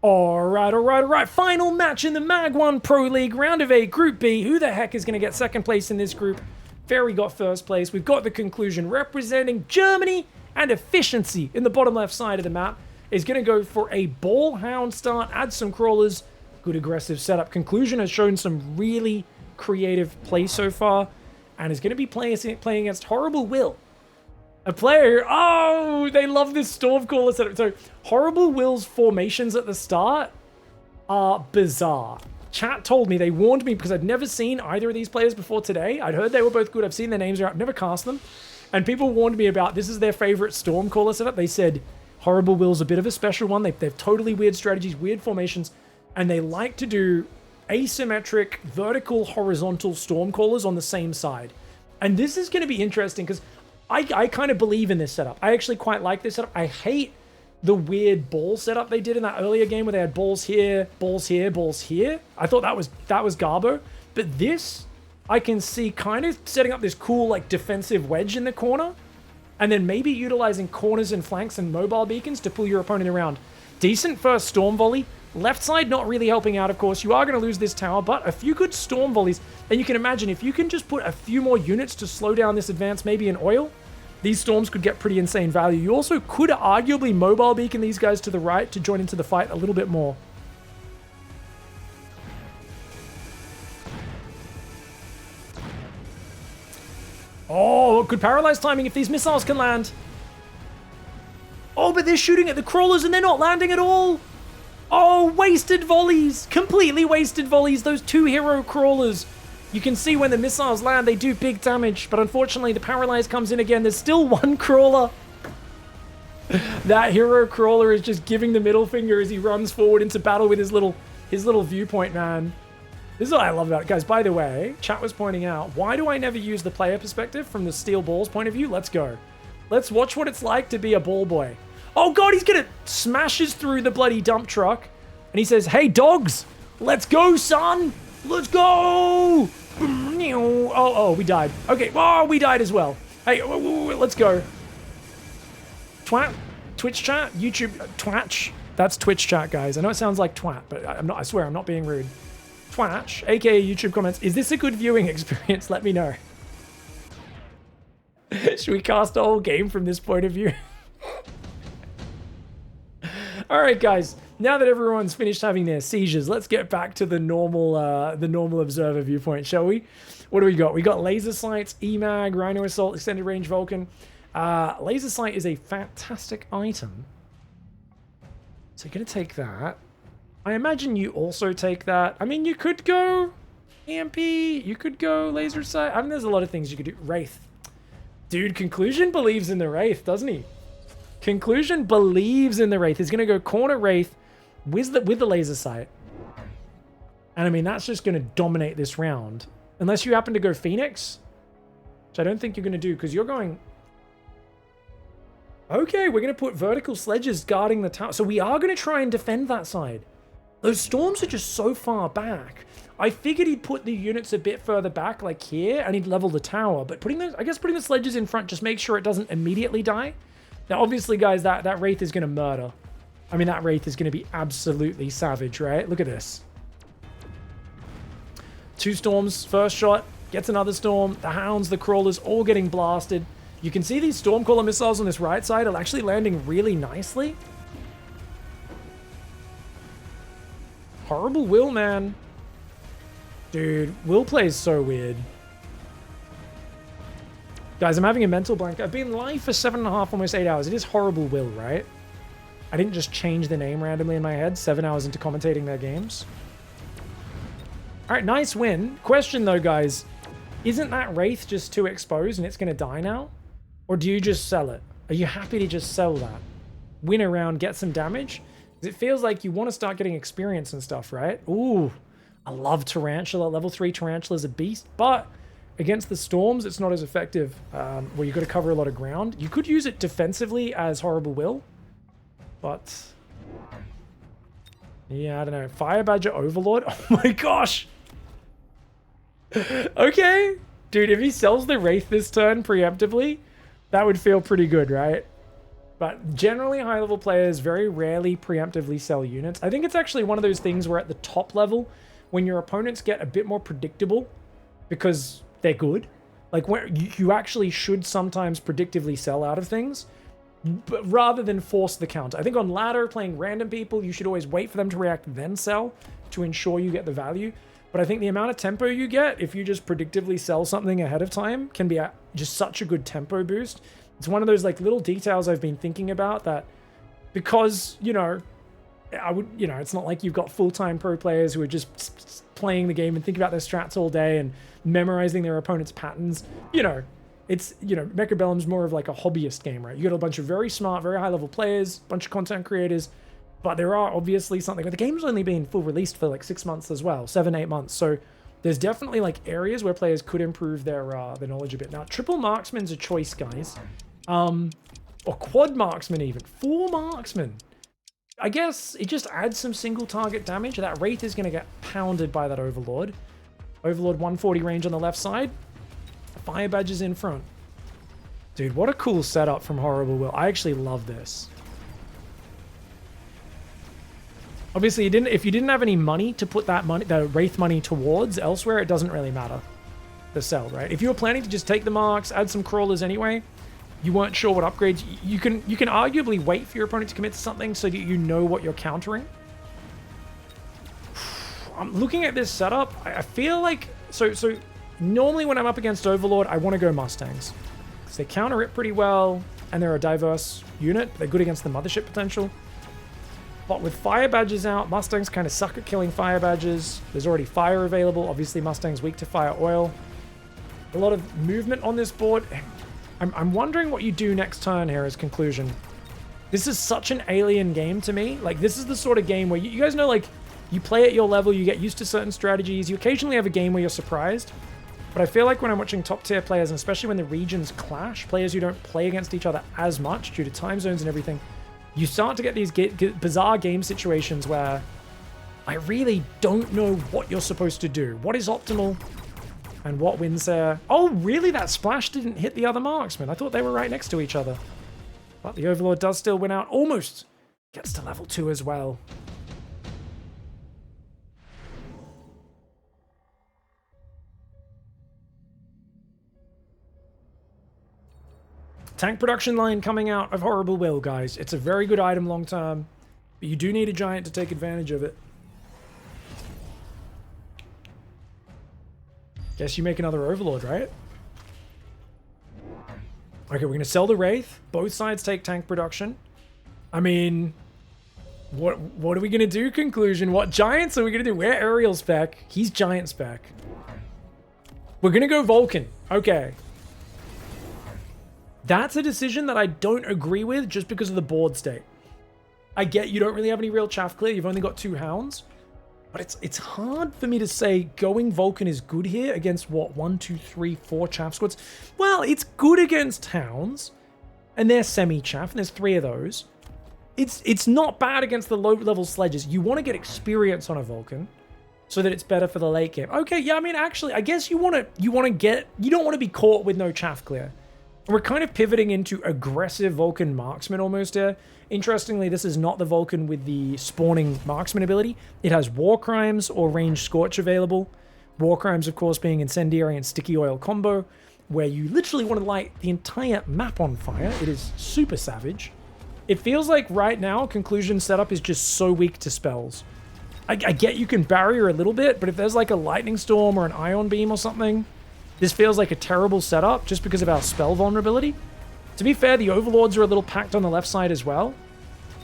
All right. Final match in the Mag1 Pro League, round of 8, Group B. Who the heck is going to get second place in this group? Ferry got first place. We've got the conclusion representing Germany, and efficiency in the bottom left side of the map is going to go for a ball hound start, add some crawlers, good aggressive setup. Conclusion has shown some really creative play so far, and is going to be playing against HorribleWill. A player, oh, they love this Stormcaller setup. So HorribleWill's formations at the start are bizarre. Chat told me, they warned me because I'd never seen either of these players before today. I'd heard they were both good. I've seen their names around. I've never cast them. And people warned me about, this is their favorite Stormcaller setup. They said HorribleWill's a bit of a special one. They've totally weird strategies, weird formations, and they like to do asymmetric, vertical, horizontal Stormcallers on the same side. And this is going to be interesting because I kind of believe in this setup. I actually quite like this setup. I hate the weird ball setup they did in that earlier game where they had balls here, balls here, balls here. I thought that was Garbo. But this, I can see kind of setting up this cool like defensive wedge in the corner, and then maybe utilizing corners and flanks and mobile beacons to pull your opponent around. Decent first storm volley. Left side not really helping out, of course. You are going to lose this tower, but a few good storm volleys. And you can imagine if you can just put a few more units to slow down this advance, maybe in oil, these storms could get pretty insane value. You also could arguably mobile beacon these guys to the right to join into the fight a little bit more. Oh, good paralyzed timing if these missiles can land. Oh, but they're shooting at the crawlers and they're not landing at all. Oh, wasted volleys. Completely wasted volleys. Those two hero crawlers. You can see when the missiles land, they do big damage. But unfortunately, the paralyze comes in again. There's still one crawler. That hero crawler is just giving the middle finger as he runs forward into battle with his little viewpoint, man. This is what I love about it. Guys, by the way, chat was pointing out, why do I never use the player perspective from the steel balls point of view? Let's go. Let's watch what it's like to be a ball boy. Oh god, he's gonna smashes through the bloody dump truck. And he says, hey dogs, let's go, son. Let's go. Oh, we died. Okay, oh, we died as well. Hey, let's go. Twat, Twitch chat, YouTube, twatch. That's Twitch chat, guys. I know it sounds like twat, but I swear, I'm not being rude. Twatch, aka YouTube comments. Is this a good viewing experience? Let me know. Should we cast a whole game from this point of view? All right, guys. Now that everyone's finished having their seizures, let's get back to the normal observer viewpoint, shall we? What do we got? We got laser sights, EMAG, Rhino Assault, extended range Vulcan. Laser sight is a fantastic item. So you're gonna take that. I imagine you also take that. I mean, you could go EMP, you could go laser sight. I mean, there's a lot of things you could do. Wraith. Dude, Conclusion believes in the Wraith, doesn't he? Conclusion believes in the Wraith. He's going to go corner Wraith with the laser sight. And I mean, that's just going to dominate this round. Unless you happen to go Phoenix, which I don't think you're going to do because you're going... Okay, we're going to put vertical sledges guarding the tower. So we are going to try and defend that side. Those storms are just so far back. I figured he'd put the units a bit further back, like here, and he'd level the tower. But putting the sledges in front just makes sure it doesn't immediately die. Now, obviously, guys, that Wraith is going to murder. I mean, that Wraith is going to be absolutely savage, right? Look at this. 2 storms, first shot, gets another storm. The hounds, the crawlers, all getting blasted. You can see these Stormcaller missiles on this right side are actually landing really nicely. HorribleWill, man. Dude, Will plays so weird. Guys, I'm having a mental blank. I've been live for 7.5, almost 8 hours. It is HorribleWill, right? I didn't just change the name randomly in my head 7 hours into commentating their games. All right, nice win. Question, though, guys. Isn't that Wraith just too exposed and it's going to die now? Or do you just sell it? Are you happy to just sell that? Win a round, get some damage? Because it feels like you want to start getting experience and stuff, right? Ooh, I love Tarantula. Level 3 Tarantula's a beast, but... against the storms, it's not as effective, where you've got to cover a lot of ground. You could use it defensively as HorribleWill, but... yeah, I don't know. Fire Badger Overlord? Oh my gosh! Okay. Dude, if he sells the Wraith this turn preemptively, that would feel pretty good, right? But generally, high-level players very rarely preemptively sell units. I think it's actually one of those things where at the top level, when your opponents get a bit more predictable because they're good, like where you actually should sometimes predictively sell out of things, but rather than force the counter. I think on ladder, playing random people, you should always wait for them to react, then sell to ensure you get the value. But I think the amount of tempo you get if you just predictively sell something ahead of time can be just such a good tempo boost. It's one of those like little details I've been thinking about that, because, you know, it's not like you've got full-time pro players who are just playing the game and thinking about their strats all day and memorizing their opponent's patterns. You know, it's, you know, Mechabellum's more of like a hobbyist game, right? You got a bunch of very smart, very high-level players, bunch of content creators, but there are obviously something, the game's only been full released for like 6 months as well, 7-8 months. So there's definitely like areas where players could improve their knowledge a bit. Now, triple marksman's a choice, guys. Or quad marksman even. 4 marksman. I guess it just adds some single target damage. That Wraith is going to get pounded by that Overlord. Overlord 140 range on the left side. Fire badges in front. Dude, what a cool setup from HorribleWill. I actually love this. Obviously, if you didn't have any money to put that money, the Wraith money towards elsewhere, it doesn't really matter. The sell, right? If you were planning to just take the marks, add some crawlers anyway, you weren't sure what upgrades, you can arguably wait for your opponent to commit to something so that you know what you're countering. I'm looking at this setup. I feel like so normally when I'm up against Overlord, I want to go Mustangs because they counter it pretty well and they're a diverse unit. They're good against the mothership potential. But with fire badges out, Mustangs kind of suck at killing fire badges. There's already fire available. Obviously, Mustang's weak to fire oil. A lot of movement on this board. I'm wondering what you do next turn here as conclusion. This is such an alien game to me. Like, this is the sort of game where you guys know, like, you play at your level, you get used to certain strategies. You occasionally have a game where you're surprised. But I feel like when I'm watching top tier players, and especially when the regions clash, players who don't play against each other as much due to time zones and everything, you start to get these bizarre game situations where I really don't know what you're supposed to do. What is optimal? And what wins there? Oh, really? That splash didn't hit the other marksman. I thought they were right next to each other. But the Overlord does still win out. Almost gets to level 2 as well. Tank production line coming out of HorribleWill, guys. It's a very good item long term, but you do need a giant to take advantage of it. Guess you make another Overlord, right? Okay, we're going to sell the Wraith. Both sides take tank production. I mean, what are we going to do, conclusion? What giants are we going to do? We're aerial spec. He's giant spec. We're going to go Vulcan. Okay. That's a decision that I don't agree with just because of the board state. I get you don't really have any real chaff clear. You've only got 2 hounds. But it's hard for me to say going Vulcan is good here against, what, 1, 2, 3, 4 chaff squads? Well, it's good against hounds, and they're semi-chaff, and there's 3 of those. It's not bad against the low-level sledges. You want to get experience on a Vulcan so that it's better for the late game. Okay, yeah, I mean, actually, I guess you don't want to be caught with no chaff clear. And we're kind of pivoting into aggressive Vulcan marksman almost here. Interestingly, this is not the Vulcan with the spawning marksman ability. It has War Crimes or Range Scorch available. War Crimes, of course, being incendiary and sticky oil combo, where you literally want to light the entire map on fire. It is super savage. It feels like right now, conclusion setup is just so weak to spells. I get you can barrier a little bit, but if there's like a lightning storm or an ion beam or something, this feels like a terrible setup just because of our spell vulnerability. To be fair, the Overlords are a little packed on the left side as well.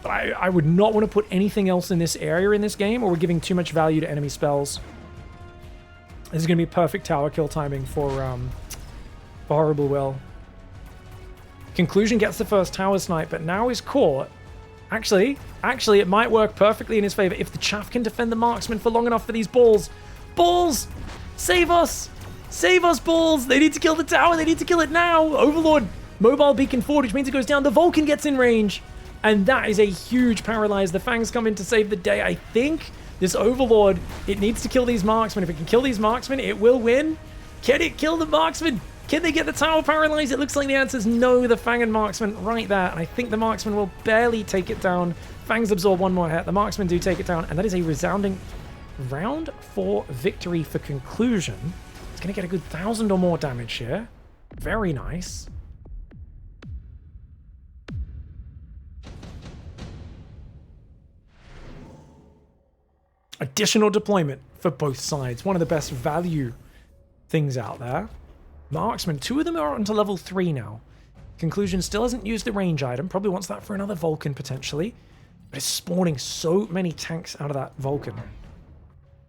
But I would not want to put anything else in this area in this game, or we're giving too much value to enemy spells. This is going to be perfect tower kill timing for HorribleWill. Conclusion gets the first tower snipe, but now is caught. Actually, it might work perfectly in his favor if the chaff can defend the marksman for long enough for these balls. Balls! Save us! Save us, balls! They need to kill the tower. They need to kill it now. Overlord, mobile beacon forward, which means it goes down. The Vulcan gets in range. And that is a huge paralyze. The Fangs come in to save the day. I think this Overlord, it needs to kill these marksmen. If it can kill these marksmen, it will win. Can it kill the marksman? Can they get the tower paralyzed? It looks like the answer is no. The Fang and Marksman right there. And I think the Marksman will barely take it down. Fangs absorb one more hit. The Marksman do take it down. And that is a resounding round 4 victory for Conclusion. It's going to get a good 1,000 or more damage here. Very nice. Additional deployment for both sides. One of the best value things out there. Marksman, 2 of them are onto level 3 now. Conclusion still hasn't used the range item. Probably wants that for another Vulcan potentially. But it's spawning so many tanks out of that Vulcan.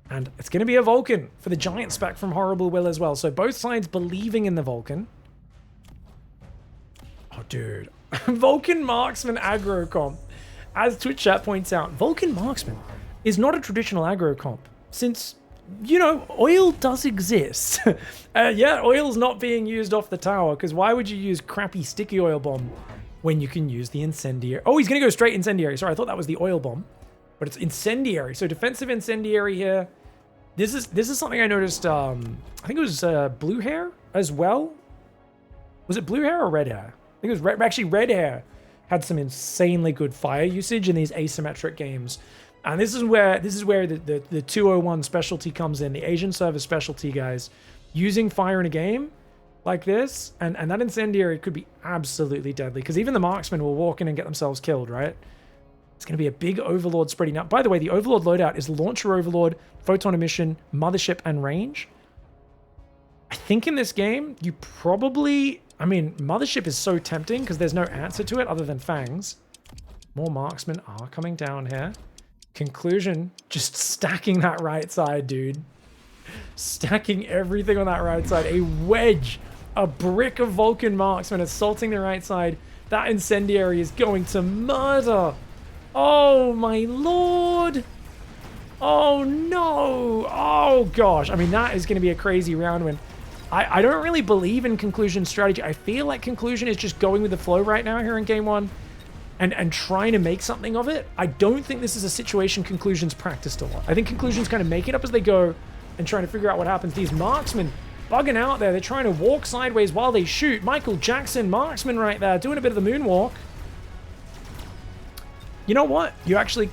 And it's going to be a Vulcan for the giant spec from HorribleWill as well. So both sides believing in the Vulcan. Oh, dude. Vulcan Marksman aggro comp. As Twitch chat points out, Vulcan Marksman is not a traditional aggro comp. Since, you know, oil does exist. Yeah, oil's not being used off the tower, because why would you use crappy sticky oil bomb when you can use the incendiary? Oh, he's going to go straight incendiary. Sorry, I thought that was the oil bomb. But it's incendiary. So defensive incendiary here. This is something I noticed, I think it was blue hair as well. Was it blue hair or red hair? I think it was actually red hair had some insanely good fire usage in these asymmetric games. And this is where the 201 specialty comes in, the Asian server specialty, guys. Using fire in a game like this, and that incendiary could be absolutely deadly, because even the marksmen will walk in and get themselves killed, right? It's going to be a big Overlord spreading out. By the way, the Overlord loadout is Launcher Overlord, Photon Emission, Mothership, and Range. I think in this game, you probably... I mean, Mothership is so tempting because there's no answer to it other than Fangs. More marksmen are coming down here. Conclusion, just stacking that right side, dude. Stacking everything on that right side. A wedge, a brick of Vulcan marksmen assaulting the right side. That incendiary is going to murder. Oh, my lord. Oh, no. Oh, gosh. I mean, that is going to be a crazy round win. I don't really believe in Conclusion's strategy. I feel like Conclusion is just going with the flow right now here in game one and trying to make something of it. I don't think this is a situation Conclusion's practiced a lot. I think Conclusion's kind of making it up as they go and trying to figure out what happens. These marksmen bugging out there. They're trying to walk sideways while they shoot. Michael Jackson, marksman right there, doing a bit of the moonwalk. You know what? You're going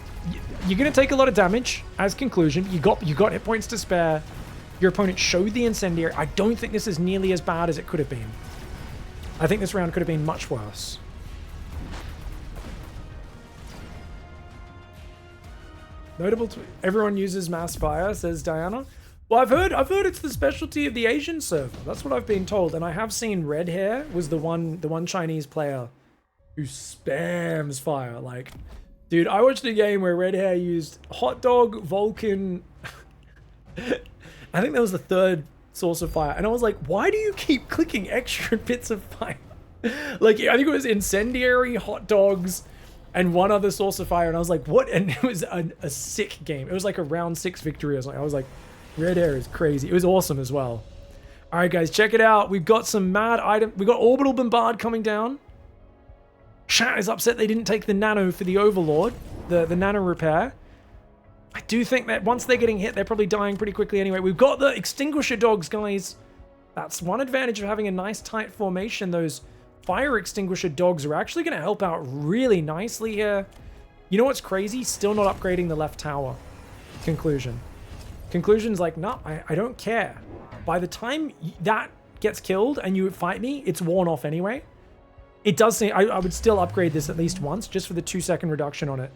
to take a lot of damage as Conclusion. You got hit points to spare. Your opponent showed the incendiary. I don't think this is nearly as bad as it could have been. I think this round could have been much worse. Notable everyone uses mass fire, says Diana. Well, I've heard it's the specialty of the Asian server. That's what I've been told. And I have seen Red Hair was the one Chinese player who spams fire. Like, dude, I watched a game where Red Hair used hot dog, Vulcan. I think that was the third source of fire. And I was like, why do you keep clicking extra bits of fire? Like, I think it was incendiary, hot dogs, and one other source of fire. And I was like, what? And it was a sick game. It was like a round 6 victory or something. I was like, Red Hair is crazy. It was awesome as well. All right, guys, check it out. We've got some mad items. We've got Orbital Bombard coming down. Chat is upset they didn't take the Nano for the Overlord, the Nano repair. I do think that once they're getting hit, they're probably dying pretty quickly anyway. We've got the Extinguisher Dogs, guys. That's one advantage of having a nice tight formation. Those Fire Extinguisher Dogs are actually going to help out really nicely here. You know what's crazy? Still not upgrading the left tower. Conclusion. Conclusion's like, no, I don't care. By the time that gets killed and you fight me, it's worn off anyway. It does seem... I would still upgrade this at least once, just for the 2-second reduction on it.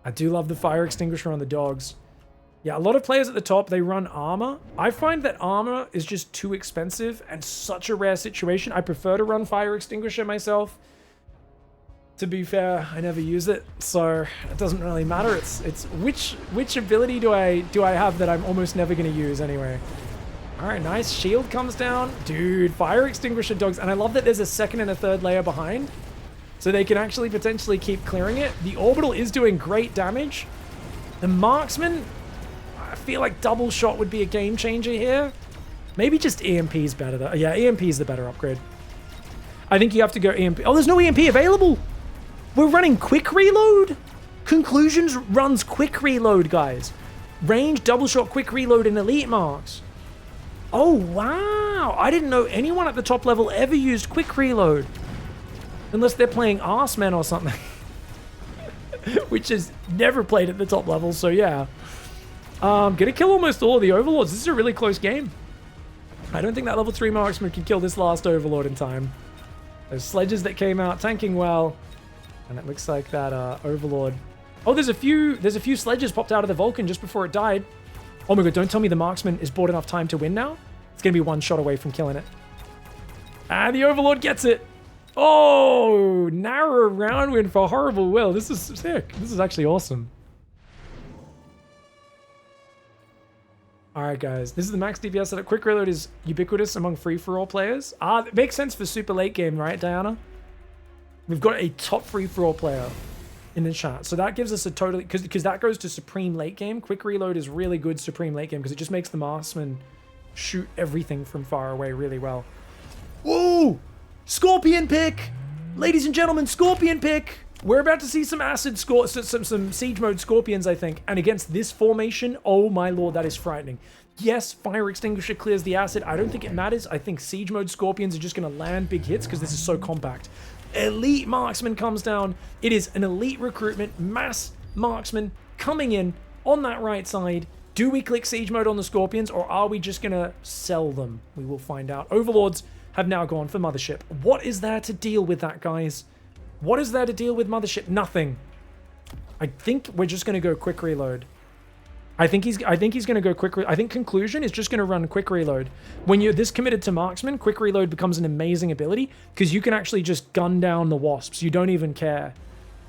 I do love the fire extinguisher on the dogs. Yeah, a lot of players at the top, they run armor. I find that armor is just too expensive and such a rare situation. I prefer to run fire extinguisher myself. To be fair, I never use it, so it doesn't really matter. It's which ability do I have that I'm almost never going to use anyway. All right, nice. Shield comes down. Dude, fire extinguisher dogs. And I love that there's a second and a third layer behind. So they can actually potentially keep clearing it. The orbital is doing great damage. The marksman, I feel like double shot would be a game changer here. Maybe just EMP is better though. Yeah, EMP is the better upgrade. I think you have to go EMP. Oh, there's no EMP available. We're running quick reload. Conclusions runs quick reload, guys. Range, double shot, quick reload, and elite marks. Oh, wow. I didn't know anyone at the top level ever used quick reload. Unless they're playing Arsemen or something. Which is never played at the top level, so yeah. Gonna kill almost all of the Overlords. This is a really close game. I don't think that level 3 marksman can kill this last Overlord in time. Those sledges that came out tanking well. And it looks like that Overlord... Oh, there's a few sledges popped out of the Vulcan just before it died. Oh my god, don't tell me the marksman is bought enough time to win now. It's gonna be one shot away from killing it. And the Overlord gets it. Oh, narrow round win for HorribleWill. This is sick. This is actually awesome. Alright guys, this is the max DPS setup. Quick reload is ubiquitous among free-for-all players. It makes sense for super late game, right, Diana? We've got a top free-for-all player in the chat. So that gives us a totally... Because that goes to supreme late game. Quick reload is really good supreme late game because it just makes the marksman shoot everything from far away really well. Whoa! Scorpion pick! Ladies and gentlemen, Scorpion pick! We're about to see some some siege mode Scorpions, I think. And against this formation, oh my lord, that is frightening. Yes, fire extinguisher clears the acid. I don't think it matters. I think siege mode Scorpions are just going to land big hits because this is so compact. Elite marksman comes down. It is an elite recruitment, mass marksman coming in on that right side. Do we click siege mode on the Scorpions or are we just going to sell them? We will find out. Overlords have now gone for Mothership. What is there to deal with that, guys? What is there to deal with Mothership? Nothing. I think we're just going to go quick reload. I think he's going to go quick. I think Conclusion is just going to run quick reload. When you're this committed to marksman, quick reload becomes an amazing ability because you can actually just gun down the wasps. You don't even care.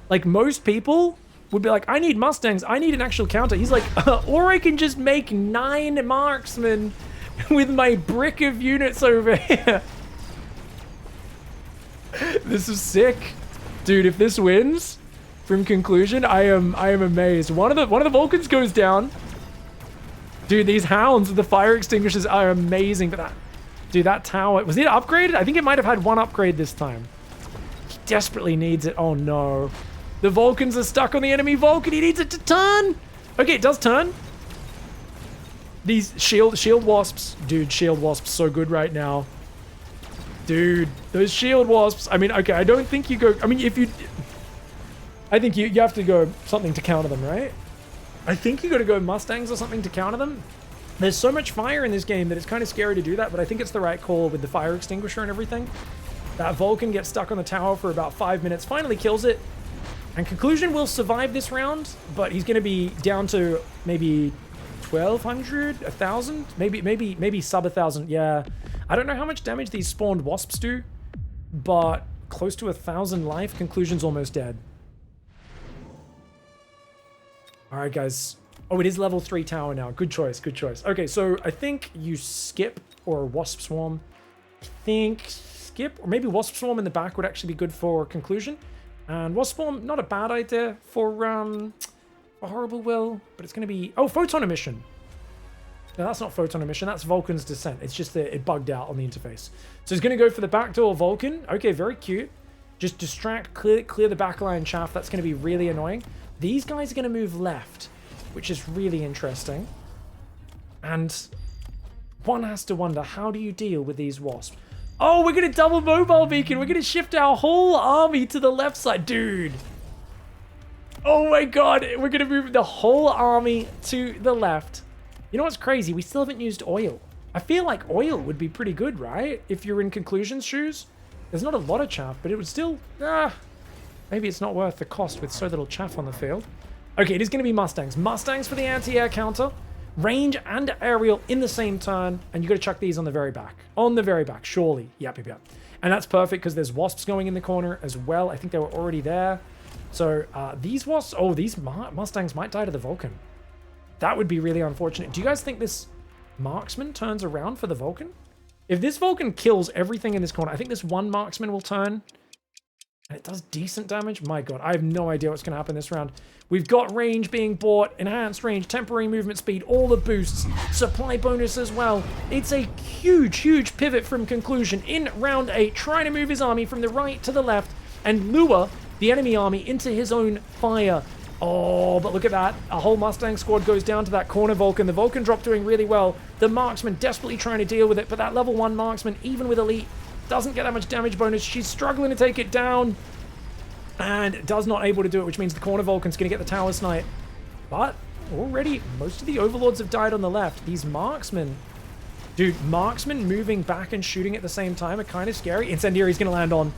Like most people would be like, I need Mustangs. I need an actual counter. He's like, or I can just make 9 marksmen with my brick of units over here. This is sick. Dude, if this wins from Conclusion, I am amazed. One of the Vulcans goes down. Dude, these hounds with the fire extinguishers are amazing. But that tower, was it upgraded? I think it might have had one upgrade this time. He desperately needs it. Oh no. The Vulcans are stuck on the enemy Vulcan. He needs it to turn. Okay, it does turn. These shield wasps. Dude, shield wasps so good right now. Dude, those shield wasps. I mean, okay, I don't think you go... I mean, if you... I think you have to go something to counter them, right? I think you got to go Mustangs or something to counter them. There's so much fire in this game that it's kind of scary to do that, but I think it's the right call with the fire extinguisher and everything. That Vulcan gets stuck on the tower for about 5 minutes, finally kills it. And Conclusion will survive this round, but he's going to be down to maybe 1,200, 1,000, maybe sub 1,000. Yeah. I don't know how much damage these spawned wasps do, but close to 1,000 life. Conclusion's almost dead. All right, guys. Oh, it is level 3 tower now. Good choice, good choice. Okay, so I think you skip or wasp swarm. I think skip or maybe wasp swarm in the back would actually be good for Conclusion. And wasp swarm, not a bad idea for HorribleWill, but it's going to be... Oh, photon emission. No, that's not photon emission. That's Vulcan's descent. It's just that it bugged out on the interface. So he's going to go for the backdoor Vulcan. Okay, very cute. Just distract, clear the backline chaff. That's going to be really annoying. These guys are going to move left, which is really interesting. And one has to wonder, how do you deal with these wasps? Oh, we're going to double mobile beacon. We're going to shift our whole army to the left side. Dude. Oh my god. We're going to move the whole army to the left. You know what's crazy? We still haven't used oil. I feel like oil would be pretty good, right? If you're in Conclusion's shoes. There's not a lot of chaff, but it would still... maybe it's not worth the cost with so little chaff on the field. Okay, it is going to be Mustangs. Mustangs for the anti-air counter. Range and aerial in the same turn. And you got to chuck these on the very back. On the very back, surely. Yep. And that's perfect because there's wasps going in the corner as well. I think they were already there. So these wasps... Oh, these Mustangs might die to the Vulcan. That would be really unfortunate. Do you guys think this marksman turns around for the Vulcan? If this Vulcan kills everything in this corner, I think this one marksman will turn. And it does decent damage. My god, I have no idea what's going to happen this round. We've got range being bought, enhanced range, temporary movement speed, all the boosts, supply bonus as well. It's a huge pivot from Conclusion in round 8, trying to move his army from the right to the left and lure the enemy army into his own fire. Oh, but look at that. A whole Mustang squad goes down to that corner Vulcan. The Vulcan drop doing really well. The Marksman desperately trying to deal with it, but that level 1 Marksman, even with Elite, doesn't get that much damage bonus. She's struggling to take it down and does not able to do it, which means the corner Vulcan's going to get the tower snipe. But already, most of the Overlords have died on the left. These Marksmen... Dude, Marksmen moving back and shooting at the same time are kind of scary. Incendiary's going to land on.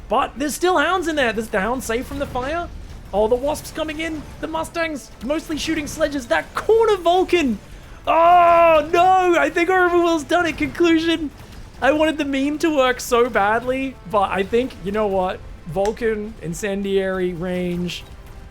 But there's still Hounds in there. There's the Hounds safe from the fire. Oh, the Wasps coming in. The Mustangs mostly shooting sledges. That corner Vulcan. Oh, no. I think HorribleWill's done it. Conclusion. I wanted the meme to work so badly. But I think, you know what? Vulcan, Incendiary, range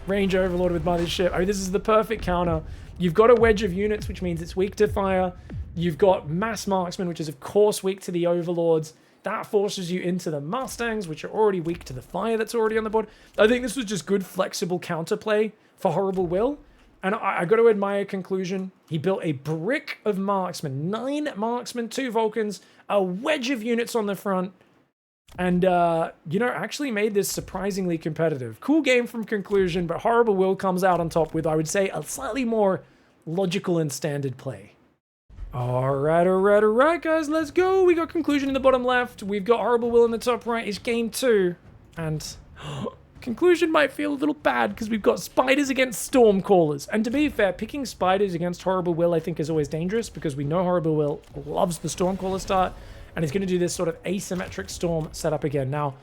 Overlord with Mothership. I mean, this is the perfect counter. You've got a wedge of units, which means it's weak to fire. You've got Mass Marksman, which is, of course, weak to the Overlords. That forces you into the Mustangs, which are already weak to the fire that's already on the board. I think this was just good, flexible counterplay for HorribleWill. And I got to admire Conclusion. He built a brick of Marksmen. 9 Marksmen, 2 Vulcans, a wedge of units on the front. And, you know, actually made this surprisingly competitive. Cool game from Conclusion, but HorribleWill comes out on top with, I would say, a slightly more logical and standard play. All right, guys, let's go. We got Conclusion in the bottom left. We've got HorribleWill in the top right. It's game 2. And Conclusion might feel a little bad because we've got Spiders against Stormcallers. And to be fair, picking Spiders against HorribleWill, I think, is always dangerous because we know HorribleWill loves the Stormcaller start. And he's going to do this sort of asymmetric Storm setup again. Now,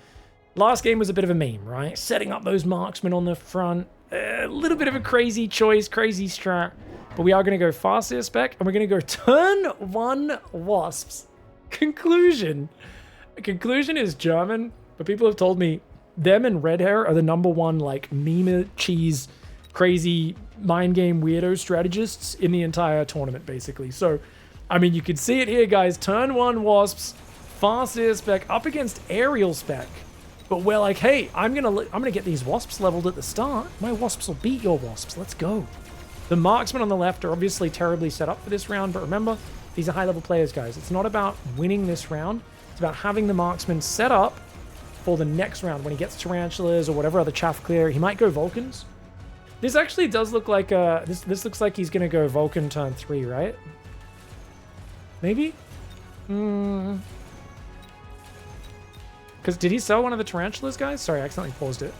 last game was a bit of a meme, right? Setting up those Marksmen on the front. A little bit of a crazy choice, crazy strat. But we are going to go Farseer spec, and we're going to go turn 1 Wasps. Conclusion. Conclusion is German, but people have told me them and Red Hair are the #1, like, meme cheese, crazy mind game weirdo strategists in the entire tournament, basically. So, I mean, you can see it here, guys. Turn 1 Wasps, Farseer spec up against Aerial spec. But we're like, hey, I'm gonna get these Wasps leveled at the start. My Wasps will beat your Wasps. Let's go. The Marksmen on the left are obviously terribly set up for this round, but remember, these are high-level players, guys. It's not about winning this round. It's about having the Marksman set up for the next round. When he gets Tarantulas or whatever other chaff clear, he might go Vulcans. This actually does look like this looks like he's gonna go Vulcan turn 3, right? Maybe? Because did he sell one of the Tarantulas, guys? Sorry, I accidentally paused it.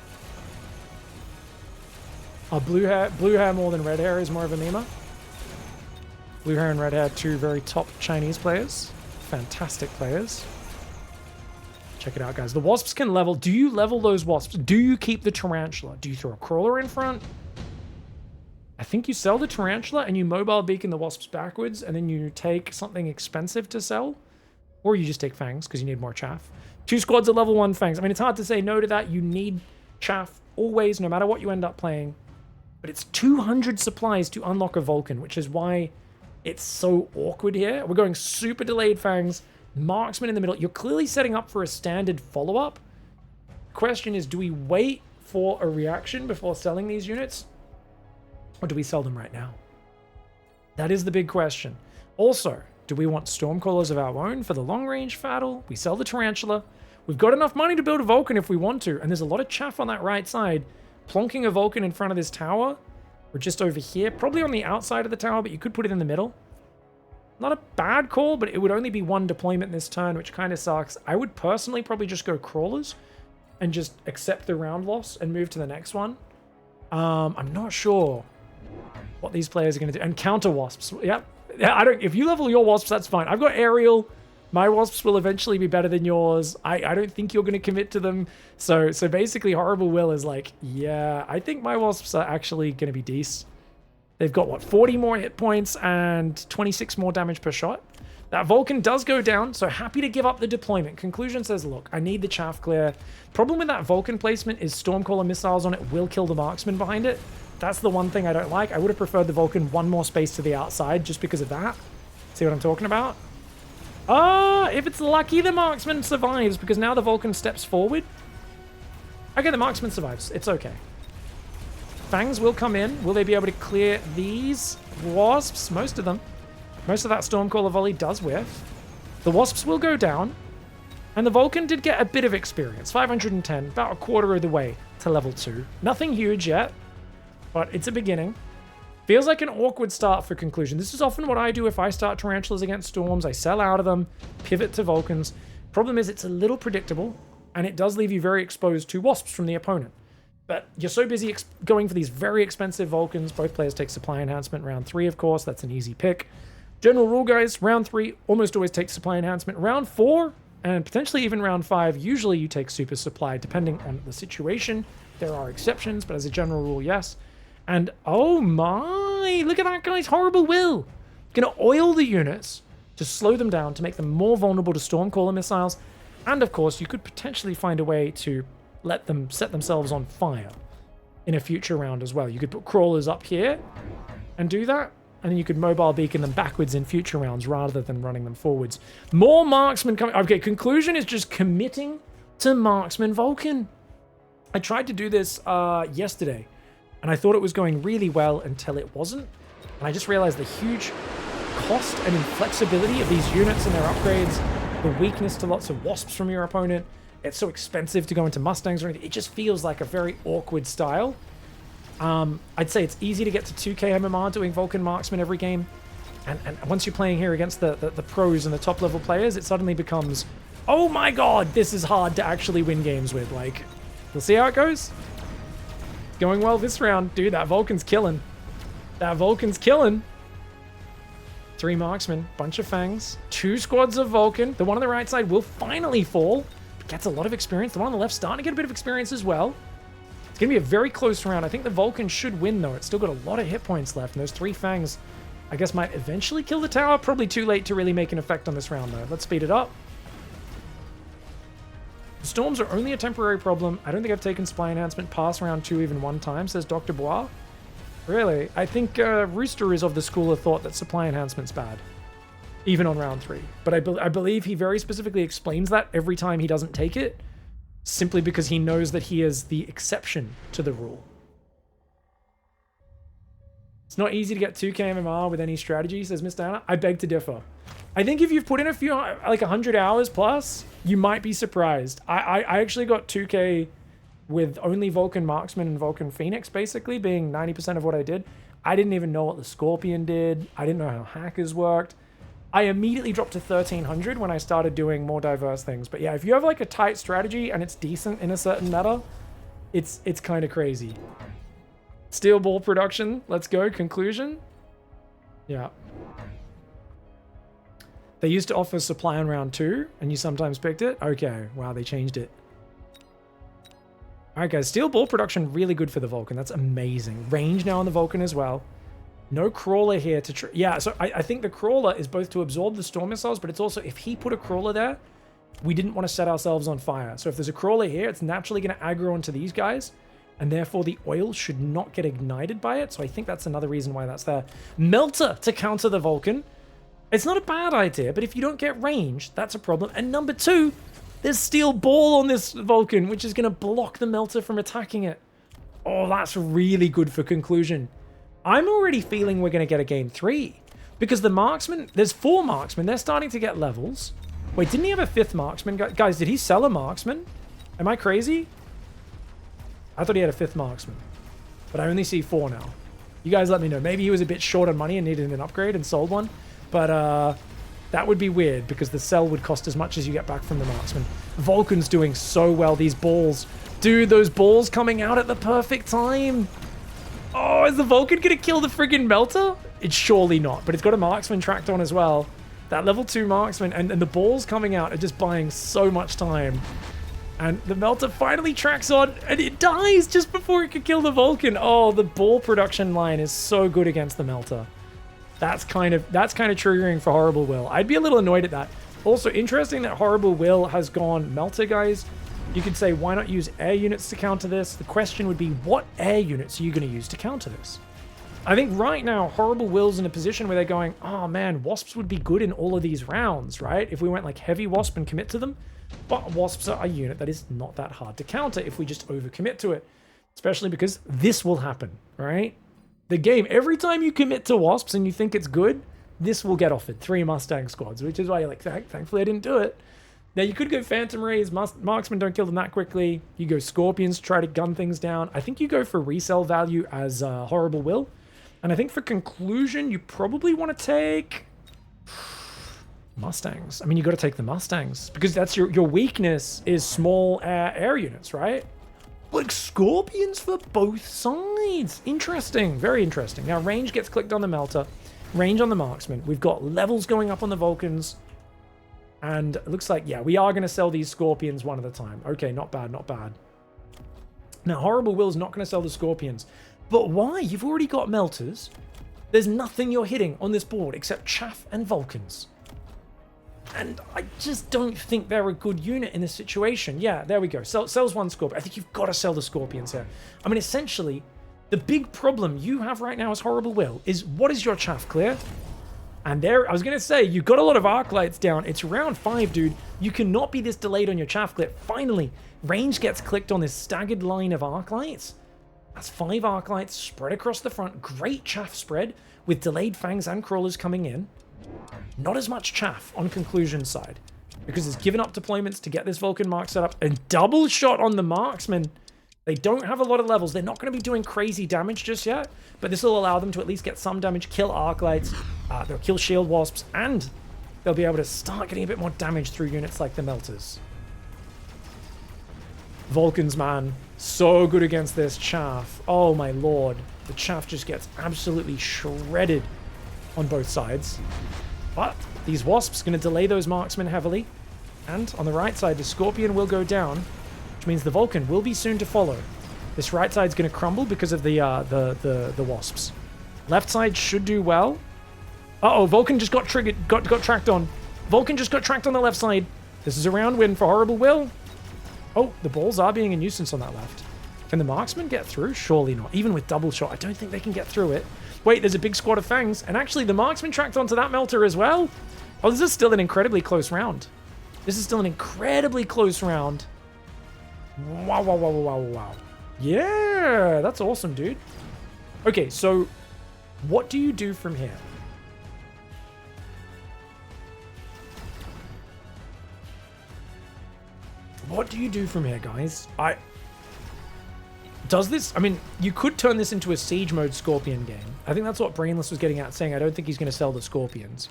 Oh, blue hair more than red hair is more of a meme. Blue hair and red hair, 2 very top Chinese players. Fantastic players. Check it out, guys. The Wasps can level. Do you level those Wasps? Do you keep the Tarantula? Do you throw a Crawler in front? I think you sell the Tarantula and you mobile beacon the Wasps backwards, and then you take something expensive to sell. Or you just take Fangs because you need more chaff. 2 squads of level 1 Fangs. I mean, it's hard to say no to that. You need chaff always, no matter what you end up playing. But it's 200 supplies to unlock a Vulcan, which is why it's so awkward here. We're going super delayed Fangs, Marksman in the middle. You're clearly setting up for a standard follow-up. Question is, do we wait for a reaction before selling these units? Or do we sell them right now? That is the big question. Also, do we want Stormcallers of our own for the long-range battle? We sell the Tarantula. We've got enough money to build a Vulcan if we want to, and there's a lot of chaff on that right side. Plonking a Vulcan in front of this tower, or just over here, probably on the outside of the tower, but you could put it in the middle. Not a bad call, but it would only be 1 deployment this turn, which kind of sucks. I would personally probably just go Crawlers and just accept the round loss and move to the next one. I'm not sure what these players are going to do. And counter Wasps. Yep. If you level your Wasps, that's fine. I've got Aerial. My Wasps will eventually be better than yours. I don't think you're going to commit to them. So basically, HorribleWill is like, yeah, I think my Wasps are actually going to be decent. They've got, what, 40 more hit points and 26 more damage per shot. That Vulcan does go down, so happy to give up the deployment. Conclusion says, look, I need the chaff clear. Problem with that Vulcan placement is Stormcaller missiles on it will kill the Marksman behind it. That's the one thing I don't like. I would have preferred the Vulcan 1 more space to the outside just because of that. See what I'm talking about? If it's lucky, the Marksman survives because now the Vulcan steps forward. Okay, the Marksman survives. It's okay. Fangs will come in. Will they be able to clear these Wasps? Most of them. Most of that Stormcaller volley does whiff. The Wasps will go down. And the Vulcan did get a bit of experience. 510, about a quarter of the way to level 2. Nothing huge yet. but it's a beginning. Feels like an awkward start for Conclusion. This is often what I do if I start Tarantulas against Storms. I sell out of them, pivot to Vulcans. Problem is, it's a little predictable, and it does leave you very exposed to Wasps from the opponent. But you're so busy going for these very expensive Vulcans. Both players take Supply Enhancement. Round 3, of course. That's an easy pick. General rule, guys, round 3 almost always takes Supply Enhancement. Round 4, and potentially even round 5, usually you take Super Supply, depending on the situation. There are exceptions, but as a general rule, yes. And, oh my, look at that, guys. HorribleWill. Going to oil the units to slow them down, to make them more vulnerable to Stormcaller missiles. And, of course, you could potentially find a way to let them set themselves on fire in a future round as well. You could put crawlers up here and do that. And then you could mobile beacon them backwards in future rounds rather than running them forwards. More marksmen coming. Okay, Conclusion is just committing to marksman Vulcan. I tried to do this yesterday. And I thought it was going really well until it wasn't. And I just realized the huge cost and inflexibility of these units and their upgrades, the weakness to lots of Wasps from your opponent. It's so expensive to go into Mustangs or anything. It just feels like a very awkward style. I'd say it's easy to get to 2k MMR doing Vulcan Marksman every game. And once you're playing here against the pros and the top level players, it suddenly becomes, oh my god, this is hard to actually win games with. Like, we'll see how it goes. Going well this round. Dude, that Vulcan's killing. That Vulcan's killing. 3 marksmen, bunch of fangs, 2 squads of Vulcan. The one on the right side will finally fall. Gets a lot of experience. The one on the left starting to get a bit of experience as well. It's going to be a very close round. I think the Vulcan should win, though. It's still got a lot of hit points left. And those 3 fangs, I guess, might eventually kill the tower. Probably too late to really make an effect on this round, though. Let's speed it up. The storms are only a temporary problem. I don't think I've taken Supply Enhancement past round 2 even one time, says Dr. Bois. Really? I think Rooster is of the school of thought that Supply Enhancement's bad. Even on round 3. But I believe he very specifically explains that every time he doesn't take it, simply because he knows that he is the exception to the rule. It's not easy to get 2k MMR with any strategy, says Mr. Anna. I beg to differ. I think if you've put in a few, like 100 hours plus, you might be surprised. I actually got 2k with only Vulcan Marksman and Vulcan Phoenix, basically, being 90% of what I did. I didn't even know what the Scorpion did. I didn't know how hackers worked. I immediately dropped to 1300 when I started doing more diverse things. But yeah, if you have like a tight strategy and it's decent in a certain meta, it's kind of crazy. Steel ball production. Let's go. Conclusion. Yeah. They used to offer supply on round 2 and you sometimes picked it. Okay. Wow, they changed it. All right, guys. Steel ball production, really good for the Vulcan. That's amazing. Range now on the Vulcan as well. No crawler here to... Yeah, so I think the crawler is both to absorb the storm missiles, but it's also, if he put a crawler there, we didn't want to set ourselves on fire. So if there's a crawler here, it's naturally going to aggro onto these guys, and therefore the oil should not get ignited by it. So I think that's another reason why that's there. Melter to counter the Vulcan. It's not a bad idea, but if you don't get range, that's a problem. And number 2, there's steel ball on this Vulcan, which is going to block the Melter from attacking it. Oh, that's really good for Conclusion. I'm already feeling we're going to get a game 3. Because the marksman, there's 4 marksmen. They're starting to get levels. Wait, didn't he have a 5th marksman? Guys, did he sell a marksman? Am I crazy? I thought he had a 5th marksman. But I only see 4 now. You guys let me know. Maybe he was a bit short on money and needed an upgrade and sold one. But that would be weird because the sell would cost as much as you get back from the marksman. Vulcan's doing so well. These balls. Dude, those balls coming out at the perfect time. Oh, is the Vulcan going to kill the friggin' Melter? It's surely not, but it's got a marksman tracked on as well. That level 2 marksman and the balls coming out are just buying so much time. And the Melter finally tracks on and it dies just before it could kill the Vulcan. Oh, the ball production line is so good against the Melter. That's kind of triggering for HorribleWill. I'd be a little annoyed at that. Also, interesting that HorribleWill has gone Melter, guys. You could say, why not use air units to counter this? The question would be, what air units are you going to use to counter this? I think right now, HorribleWill's in a position where they're going, oh man, Wasps would be good in all of these rounds, right? If we went like heavy Wasp and commit to them. But Wasps are a unit that is not that hard to counter if we just overcommit to it. Especially because this will happen, right? The game, every time you commit to Wasps and you think it's good, this will get offered 3 Mustang squads, which is why you're like, thankfully I didn't do it. Now, you could go Phantom Rays. Marksmen don't kill them that quickly. You go Scorpions to try to gun things down. I think you go for resale value as HorribleWill. And I think for Conclusion, you probably want to take Mustangs. I mean, you got to take the Mustangs because that's your weakness is small air units, right? Like Scorpions for both sides. Interesting. Very interesting. Now, range gets clicked on the Melter. Range on the Marksman. We've got levels going up on the Vulcans. And it looks like, yeah, we are going to sell these Scorpions one at a time. Okay, not bad, not bad. Now, HorribleWill's not going to sell the Scorpions. But why? You've already got Melters. There's nothing you're hitting on this board except Chaff and Vulcans. And I just don't think they're a good unit in this situation. Yeah, there we go. Sells one Scorpion. I think you've got to sell the Scorpions here. I mean, essentially, the big problem you have right now as HorribleWill is what is your Chaff clear? And there, I was going to say, you got a lot of arc lights down. It's round 5, dude. You cannot be this delayed on your Chaff clear. Finally, range gets clicked on this staggered line of arc lights. That's 5 arc lights spread across the front. Great Chaff spread with delayed fangs and crawlers coming in. Not as much Chaff on Conclusion side because it's given up deployments to get this Vulcan mark set up. And double shot on the Marksman. They don't have a lot of levels. They're not going to be doing crazy damage just yet, but this will allow them to at least get some damage, kill arc lights, they'll kill shield wasps, and they'll be able to start getting a bit more damage through units like the Melters. Vulcans, man, so good against this Chaff. Oh my lord. The Chaff just gets absolutely shredded on both sides. But these Wasps going to delay those Marksmen heavily. And on the right side, the Scorpion will go down, which means the Vulcan will be soon to follow. This right side's going to crumble because of the Wasps. Left side should do well. Uh-oh, Vulcan just got triggered, got tracked on. Vulcan just got tracked on the left side. This is a round win for HorribleWill. Oh, the balls are being a nuisance on that left. Can the Marksman get through? Surely not. Even with double shot, I don't think they can get through it. Wait, there's a big squad of Fangs. And actually, the Marksman tracked onto that Melter as well. Oh, this is still an incredibly close round. This is still an incredibly close round. Wow, wow, wow, wow, wow. Yeah, that's awesome, dude. Okay, so what do you do from here? What do you do from here, guys? Does this... I mean, you could turn this into a Siege Mode Scorpion game. I think that's what Brainless was getting at, saying I don't think he's going to sell the Scorpions.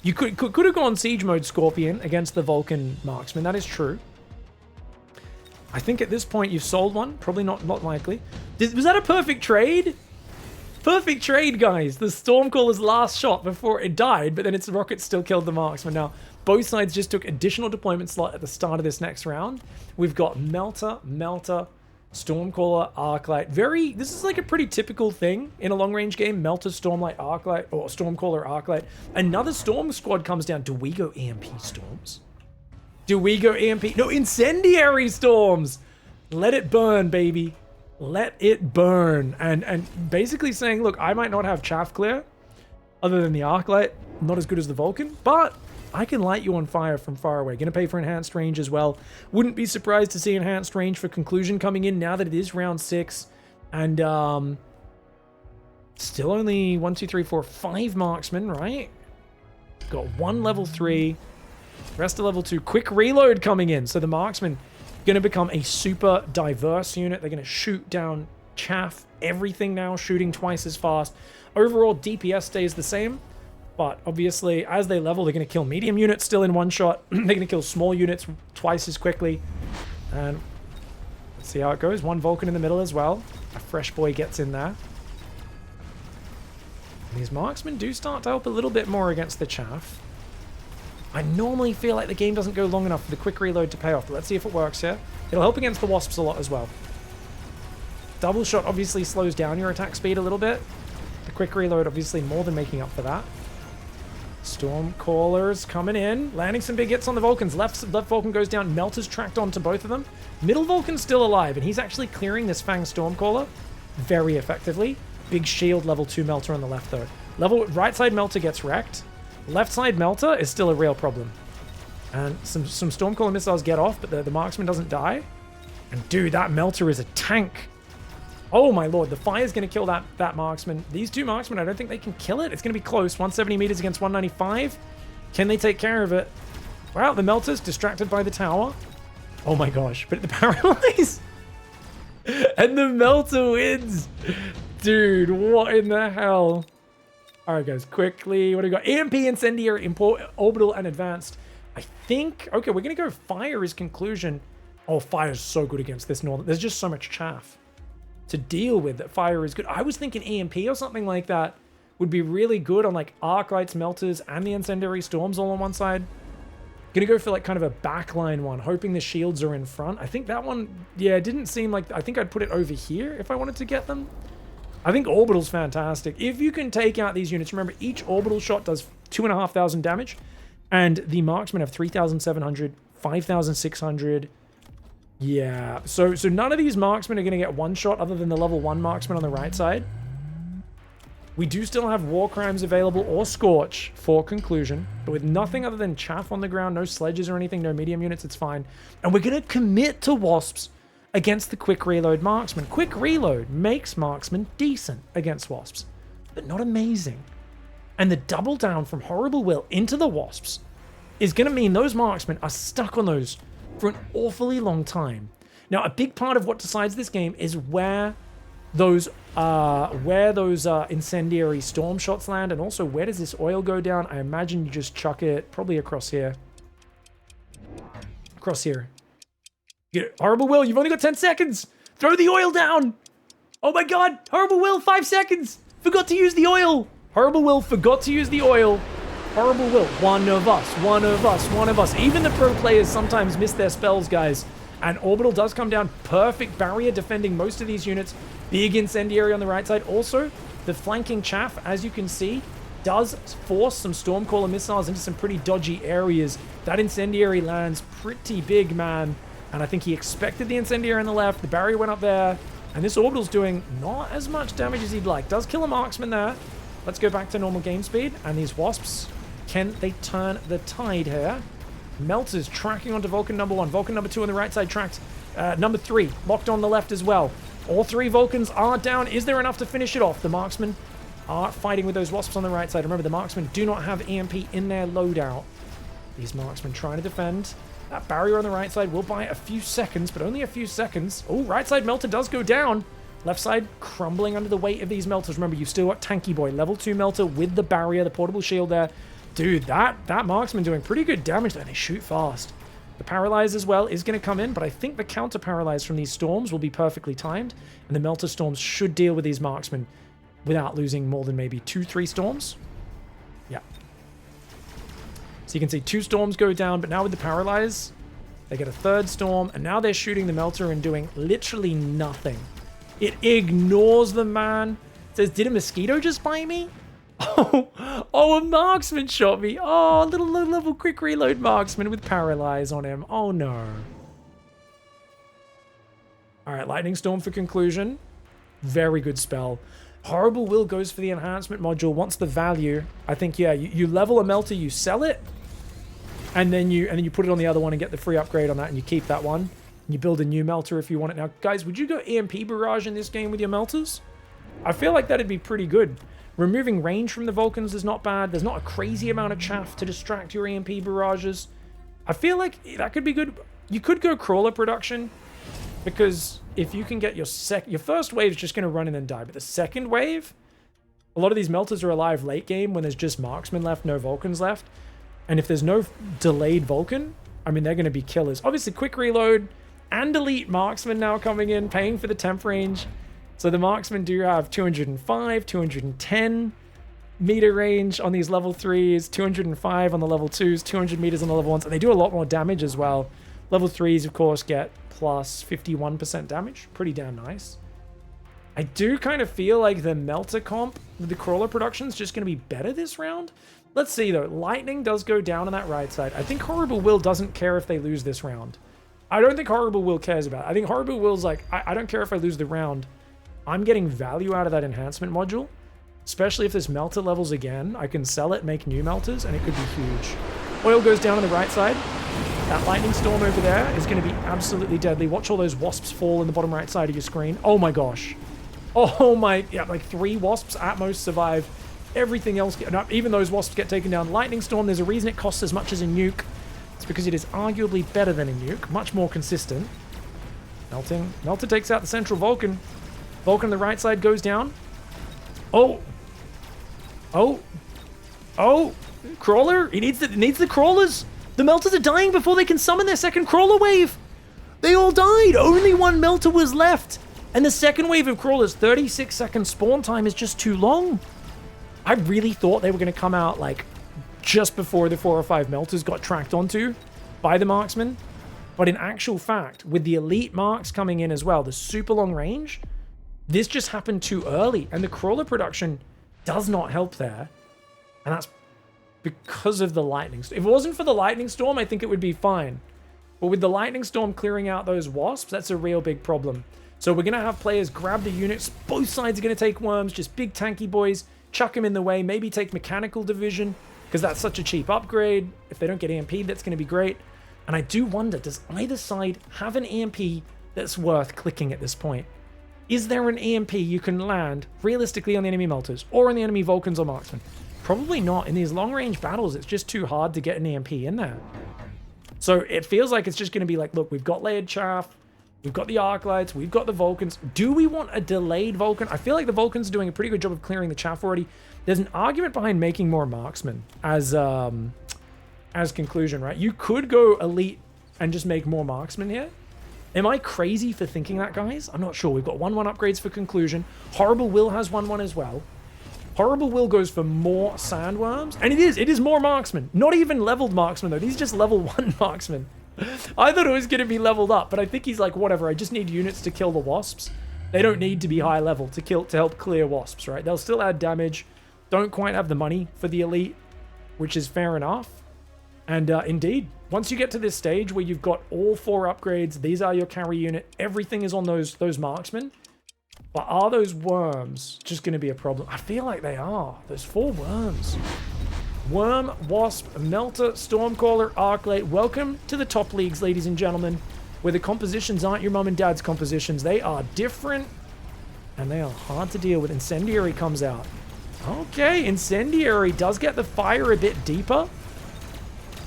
You could have gone Siege Mode Scorpion against the Vulcan Marksman. That is true. I think at this point you've sold one. Probably not likely. Was that a perfect trade? Perfect trade, guys. The Stormcaller's last shot before it died, but then its rocket still killed the Marksman. Now, both sides just took additional deployment slot at the start of this next round. We've got Melter, Stormcaller, Arclight. This is like a pretty typical thing in a long-range game. Melter, Stormlight, Arclight, or Stormcaller, Arclight. Another Storm squad comes down. Do we go EMP Storms? Do we go EMP? No, Incendiary Storms! Let it burn, baby. Let it burn. And basically saying, look, I might not have chaff clear, other than the Arclight. Not as good as the Vulcan, but I can light you on fire from far away. Gonna pay for enhanced range as well. Wouldn't be surprised to see enhanced range for Conclusion coming in now that it is round 6. And still only 1, 2, 3, 4, 5 marksmen, right? Got 1 level 3. Rest of level 2. Quick reload coming in. So the marksmen gonna become a super diverse unit. They're gonna shoot down chaff, everything now, shooting twice as fast. Overall, DPS stays the same. But obviously, as they level, they're going to kill medium units still in one shot. They're going to kill small units twice as quickly. And let's see how it goes. 1 Vulcan in the middle as well. A fresh boy gets in there. And these marksmen do start to help a little bit more against the chaff. I normally feel like the game doesn't go long enough for the quick reload to pay off. But let's see if it works here. It'll help against the wasps a lot as well. Double shot obviously slows down your attack speed a little bit. The quick reload obviously more than making up for that. Stormcallers coming in, landing some big hits on the Vulcans. Left Vulcan goes down. Melter's tracked onto both of them. Middle Vulcan's still alive, and he's actually clearing this Fang Stormcaller very effectively. Big shield level 2 Melter on the left, though. Right side Melter gets wrecked. Left side Melter is still a real problem. And some Stormcaller missiles get off, but the marksman doesn't die. And dude, that Melter is a tank. Oh my lord, the fire's going to kill that marksman. These 2 marksmen, I don't think they can kill it. It's going to be close. 170 meters against 195. Can they take care of it? Wow, the melter's distracted by the tower. Oh my gosh, but the paralyze. And the melter wins. Dude, what in the hell? All right, guys, quickly. What do we got? EMP, Incendiary, Import, Orbital, and Advanced. I think... Okay, we're going to go Fire as conclusion. Oh, Fire is so good against this Northern. There's just so much chaff to deal with that Fire is good. I was thinking EMP or something like that would be really good on, like, Arc Lights, Melters, and the Incendiary Storms all on one side. Gonna go for, like, kind of a backline one, hoping the shields are in front. I think that one, yeah, it didn't seem like... I think I'd put it over here if I wanted to get them. I think Orbital's fantastic. If you can take out these units, remember, each Orbital shot does 2,500 damage, and the Marksmen have 3,700, 5,600. Yeah, so none of these Marksmen are going to get one shot other than the level 1 Marksman on the right side. We do still have War Crimes available or Scorch for conclusion, but with nothing other than chaff on the ground, no sledges or anything, no medium units, it's fine. And we're going to commit to Wasps against the Quick Reload Marksman. Quick Reload makes Marksman decent against Wasps, but not amazing. And the double down from HorribleWill into the Wasps is going to mean those Marksmen are stuck on those for an awfully long time. Now, a big part of what decides this game is where those incendiary storm shots land, and also where does this oil go down. I imagine you just chuck it probably across here. Across here. Get it. HorribleWill, you've only got 10 seconds. Throw the oil down. Oh my god, HorribleWill, 5 seconds. Forgot to use the oil. HorribleWill forgot to use the oil. HorribleWill, one of us, one of us, one of us. Even the pro players sometimes miss their spells, guys. And Orbital does come down. Perfect barrier defending most of these units. Big incendiary on the right side. Also, the flanking chaff, as you can see, does force some Stormcaller missiles into some pretty dodgy areas. That incendiary lands pretty big, man. And I think he expected the incendiary on the left. The barrier went up there. And this Orbital's doing not as much damage as he'd like. Does kill a Marksman there. Let's go back to normal game speed. And these Wasps, can they turn the tide here? Melters tracking onto Vulcan number 1. Vulcan number 2 on the right side tracked. Number 3 locked on the left as well. All 3 Vulcans are down. Is there enough to finish it off? The Marksmen are fighting with those Wasps on the right side. Remember, the Marksmen do not have EMP in their loadout. These Marksmen trying to defend. That barrier on the right side will buy a few seconds, but only a few seconds. Oh, right side Melter does go down. Left side crumbling under the weight of these Melters. Remember, you've still got Tanky Boy. Level 2 Melter with the barrier, the portable shield there. Dude, that Marksman doing pretty good damage there. They shoot fast. The Paralyze as well is going to come in, but I think the counter Paralyze from these Storms will be perfectly timed, and the Melter Storms should deal with these Marksmen without losing more than maybe 2-3 Storms. Yeah. So you can see 2 Storms go down, but now with the Paralyze, they get a 3rd Storm, and now they're shooting the Melter and doing literally nothing. It ignores them, man. It says, did a mosquito just bite me? Oh, a Marksman shot me. Oh, a little low-level quick reload Marksman with Paralyze on him. Oh, no. All right, Lightning Storm for conclusion. Very good spell. HorribleWill goes for the enhancement module. Wants the value. I think, yeah, you level a Melter, you sell it, and then you put it on the other one and get the free upgrade on that, and you keep that one. And you build a new Melter if you want it. Now, guys, would you go EMP Barrage in this game with your Melters? I feel like that'd be pretty good. Removing range from the Vulcans is not bad. There's not a crazy amount of chaff to distract your EMP barrages. I feel like that could be good. You could go Crawler production, because if you can get your first wave is just going to run and then die. But the second wave, a lot of these Melters are alive late game when there's just Marksmen left, no Vulcans left. And if there's no delayed Vulcan, I mean, they're going to be killers. Obviously, quick reload and elite Marksmen now coming in, paying for the temp range. So the Marksmen do have 205, 210 meter range on these level 3s, 205 on the level 2s, 200 meters on the level 1s, and they do a lot more damage as well. Level 3s, of course, get plus 51% damage. Pretty damn nice. I do kind of feel like the Melter comp with the Crawler production is just going to be better this round. Let's see, though. Lightning does go down on that right side. I think HorribleWill doesn't care if they lose this round. I don't think HorribleWill cares about it. I think HorribleWill's like, I don't care if I lose the round. I'm getting value out of that enhancement module, especially if this Melter levels again. I can sell it, make new Melters, and it could be huge. Oil goes down on the right side. That Lightning Storm over there is going to be absolutely deadly. Watch all those Wasps fall in the bottom right side of your screen. Oh my gosh. Oh my, yeah, like 3 Wasps at most survive. Everything else, even those Wasps get taken down. Lightning Storm, there's a reason it costs as much as a nuke. It's because it is arguably better than a nuke, much more consistent. Melting. Melter takes out the central Vulcan. Vulcan on the right side goes down. Oh! Oh! Oh! Crawler? He needs the crawlers! The melters are dying before they can summon their second crawler wave! They all died! Only one melter was left! And the second wave of crawlers, 36-second spawn time is just too long. I really thought they were going to come out, like, just before the 4 or 5 melters got tracked onto by the marksman. But in actual fact, with the elite marks coming in as well, the super long range, this just happened too early. And the crawler production does not help there. And that's because of the lightning storm. If it wasn't for the lightning storm, I think it would be fine. But with the lightning storm clearing out those wasps, that's a real big problem. So we're going to have players grab the units. Both sides are going to take worms, just big tanky boys, chuck them in the way, maybe take mechanical division, because that's such a cheap upgrade. If they don't get EMP, that's going to be great. And I do wonder, does either side have an EMP that's worth clicking at this point? Is there an EMP you can land realistically on the enemy melters or on the enemy Vulcans or marksmen? Probably not. In these long-range battles, it's just too hard to get an EMP in there. So it feels like it's just going to be like, look, we've got layered chaff, we've got the Arclights, we've got the Vulcans. Do we want a delayed Vulcan? I feel like the Vulcans are doing a pretty good job of clearing the chaff already. There's an argument behind making more marksmen as conclusion, right? You could go elite and just make more marksmen here. Am I crazy for thinking that, guys? I'm not sure. We've got 1-1 upgrades for conclusion. HorribleWill has 1-1 as well. HorribleWill goes for more sandworms. And it is more marksmen. Not even leveled marksmen, though. These are just level 1 marksmen. I thought it was going to be leveled up, but I think he's like, whatever, I just need units to kill the wasps. They don't need to be high level to help clear wasps, right? They'll still add damage. Don't quite have the money for the elite, which is fair enough. And indeed, once you get to this stage where you've got all 4 upgrades, these are your carry unit, everything is on those marksmen. But are those worms just going to be a problem? I feel like they are. Those 4 worms. Worm, Wasp, Melter, Stormcaller, Arclight. Welcome to the top leagues, ladies and gentlemen, where the compositions aren't your mum and dad's compositions. They are different, and they are hard to deal with. Incendiary comes out. Okay, Incendiary does get the fire a bit deeper.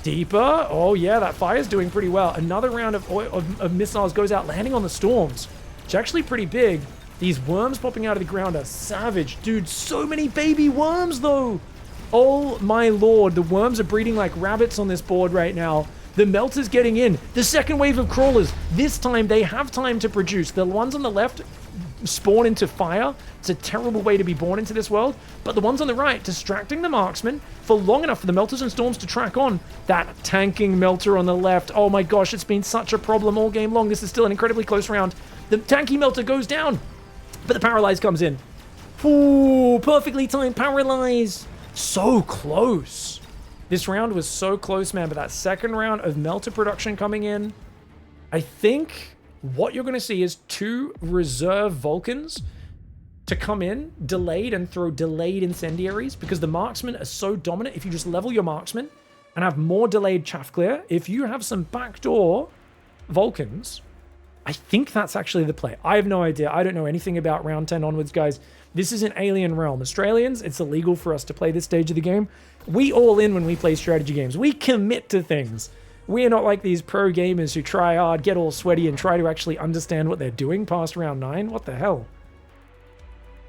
Deeper. Oh, yeah, that fire's doing pretty well. Another round of missiles goes out, landing on the storms. It's actually pretty big. These worms popping out of the ground are savage. Dude, so many baby worms, though. Oh, my lord. The worms are breeding like rabbits on this board right now. The melter's getting in. The second wave of crawlers. This time, they have time to produce. The ones on the left spawn into fire. It's a terrible way to be born into this world. But the ones on the right, distracting the marksmen for long enough for the melters and storms to track on. That tanking melter on the left. Oh my gosh, it's been such a problem all game long. This is still an incredibly close round. The tanky melter goes down, but the paralyze comes in. Ooh, perfectly timed paralyze. So close. This round was so close, man. But that second round of melter production coming in, I think what you're going to see is 2 reserve Vulcans to come in, delayed, and throw delayed incendiaries, because the marksmen are so dominant. If you just level your marksmen and have more delayed chaff clear, if you have some backdoor Vulcans, I think that's actually the play. I have no idea. I don't know anything about round 10 onwards, guys. This is an alien realm. Australians, it's illegal for us to play this stage of the game. We all in when we play strategy games. We commit to things. We are not like these pro gamers who try hard, get all sweaty, and try to actually understand what they're doing past round 9. What the hell?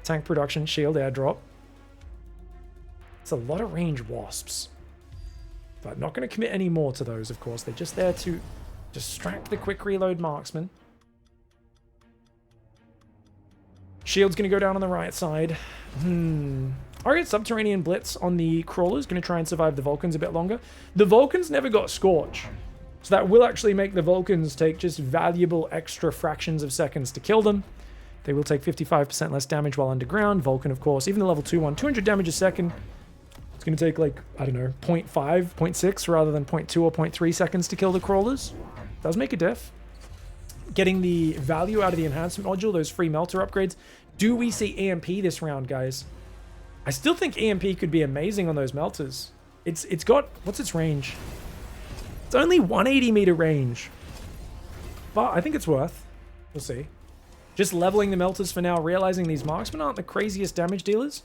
Tank production, shield airdrop. It's a lot of range wasps. But not going to commit any more to those, of course. They're just there to distract the quick reload marksman. Shield's going to go down on the right side. Alright, Subterranean Blitz on the Crawlers. Going to try and survive the Vulcans a bit longer. The Vulcans never got Scorch. So that will actually make the Vulcans take just valuable extra fractions of seconds to kill them. They will take 55% less damage while underground. Vulcan, of course, even the level 2 one, 200 damage a second. It's going to take, like, I don't know, 0.5, 0.6 rather than 0.2 or 0.3 seconds to kill the Crawlers. Does make a diff. Getting the value out of the enhancement module, those free melter upgrades. Do we see EMP this round, guys? I still think EMP could be amazing on those melters. It's got, what's its range? It's only 180 meter range. But I think it's worth. We'll see. Just leveling the melters for now, realizing these marksmen aren't the craziest damage dealers.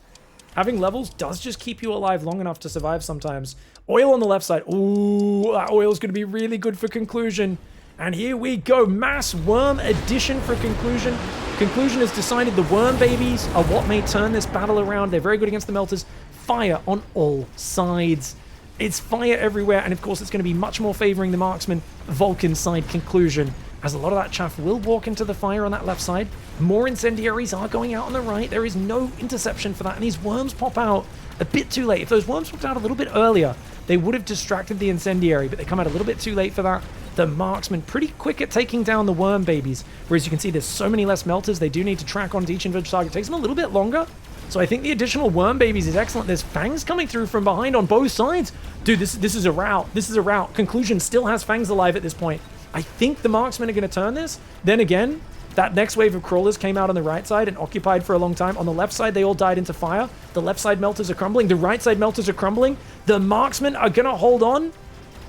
Having levels does just keep you alive long enough to survive sometimes. Oil on the left side. Ooh, that oil is going to be really good for Conclusion. And here we go. Mass Worm Edition for Conclusion. Conclusion has decided the Worm Babies are what may turn this battle around. They're very good against the Melters. Fire on all sides. It's fire everywhere. And of course, it's going to be much more favoring the Marksman Vulcan side Conclusion, as a lot of that chaff will walk into the fire on that left side. More incendiaries are going out on the right. There is no interception for that. And these worms pop out a bit too late. If those worms popped out a little bit earlier, they would have distracted the incendiary, but they come out a little bit too late for that. The Marksman pretty quick at taking down the worm babies. Whereas you can see there's so many less melters. They do need to track onto each individual target. It takes them a little bit longer. So I think the additional worm babies is excellent. There's fangs coming through from behind on both sides. Dude, this is a rout. This is a rout. Conclusion still has fangs alive at this point. I think the Marksmen are going to turn this. Then again, that next wave of crawlers came out on the right side and occupied for a long time. On the left side, they all died into fire. The left side melters are crumbling. The right side melters are crumbling. The Marksmen are going to hold on.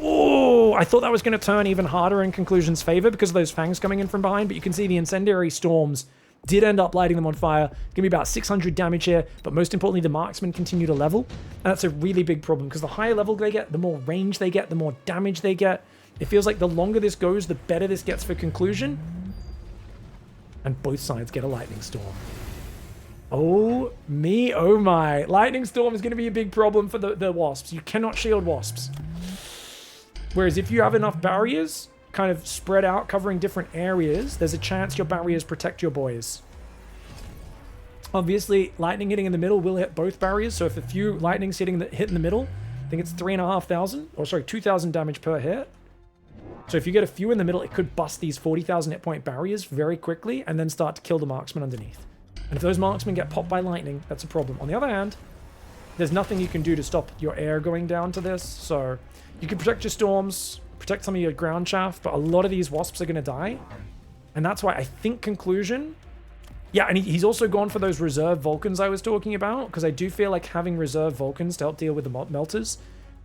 Oh, I thought that was going to turn even harder in Conclusion's favor because of those fangs coming in from behind. But you can see the incendiary storms did end up lighting them on fire. Going to be about 600 damage here. But most importantly, the Marksmen continue to level. And that's a really big problem because the higher level they get, the more range they get, the more damage they get. It feels like the longer this goes, the better this gets for Conclusion. And both sides get a Lightning Storm. Oh me, oh my. Lightning Storm is going to be a big problem for the Wasps. You cannot shield Wasps. Whereas if you have enough barriers kind of spread out, covering different areas, there's a chance your barriers protect your boys. Obviously, lightning hitting in the middle will hit both barriers. So if a few lightnings hit in the middle, I think it's 3,500, or sorry, 2,000 damage per hit. So if you get a few in the middle, it could bust these 40,000 hit point barriers very quickly and then start to kill the Marksmen underneath. And if those Marksmen get popped by lightning, that's a problem. On the other hand, there's nothing you can do to stop your air going down to this. So you can protect your storms, protect some of your ground chaff, but a lot of these Wasps are going to die. And that's why I think Conclusion... Yeah, and he's also gone for those reserve Vulcans I was talking about, because I do feel like having reserve Vulcans to help deal with the melters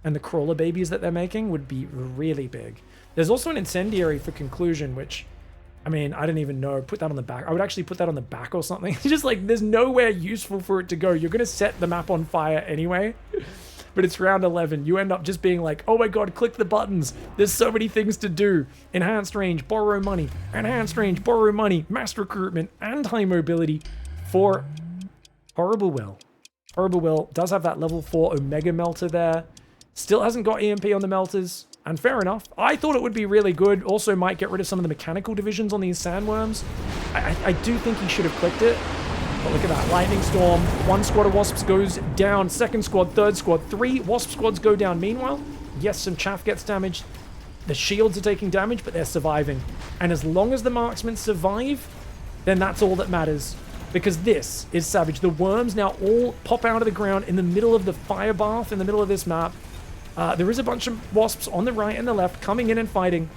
and the crawler babies that they're making would be really big. There's also an incendiary for Conclusion, which, I mean, I didn't even know. Put that on the back. I would actually put that on the back or something. It's just like, there's nowhere useful for it to go. You're going to set the map on fire anyway. But it's round 11. You end up just being like, oh my god, click the buttons. There's so many things to do. Enhanced range, borrow money. Enhanced range, borrow money. Mass recruitment and high mobility for HorribleWill. HorribleWill does have that level 4 Omega Melter there. Still hasn't got EMP on the melters. And fair enough. I thought it would be really good. Also might get rid of some of the mechanical divisions on these sandworms. I do think he should have clicked it. But look at that. Lightning Storm. One squad of Wasps goes down. Second squad, third squad. 3 Wasp squads go down. Meanwhile, yes, some chaff gets damaged. The shields are taking damage, but they're surviving. And as long as the Marksmen survive, then that's all that matters. Because this is savage. The worms now all pop out of the ground in the middle of the fire bath, in the middle of this map. There is a bunch of Wasps on the right and the left coming in and fighting.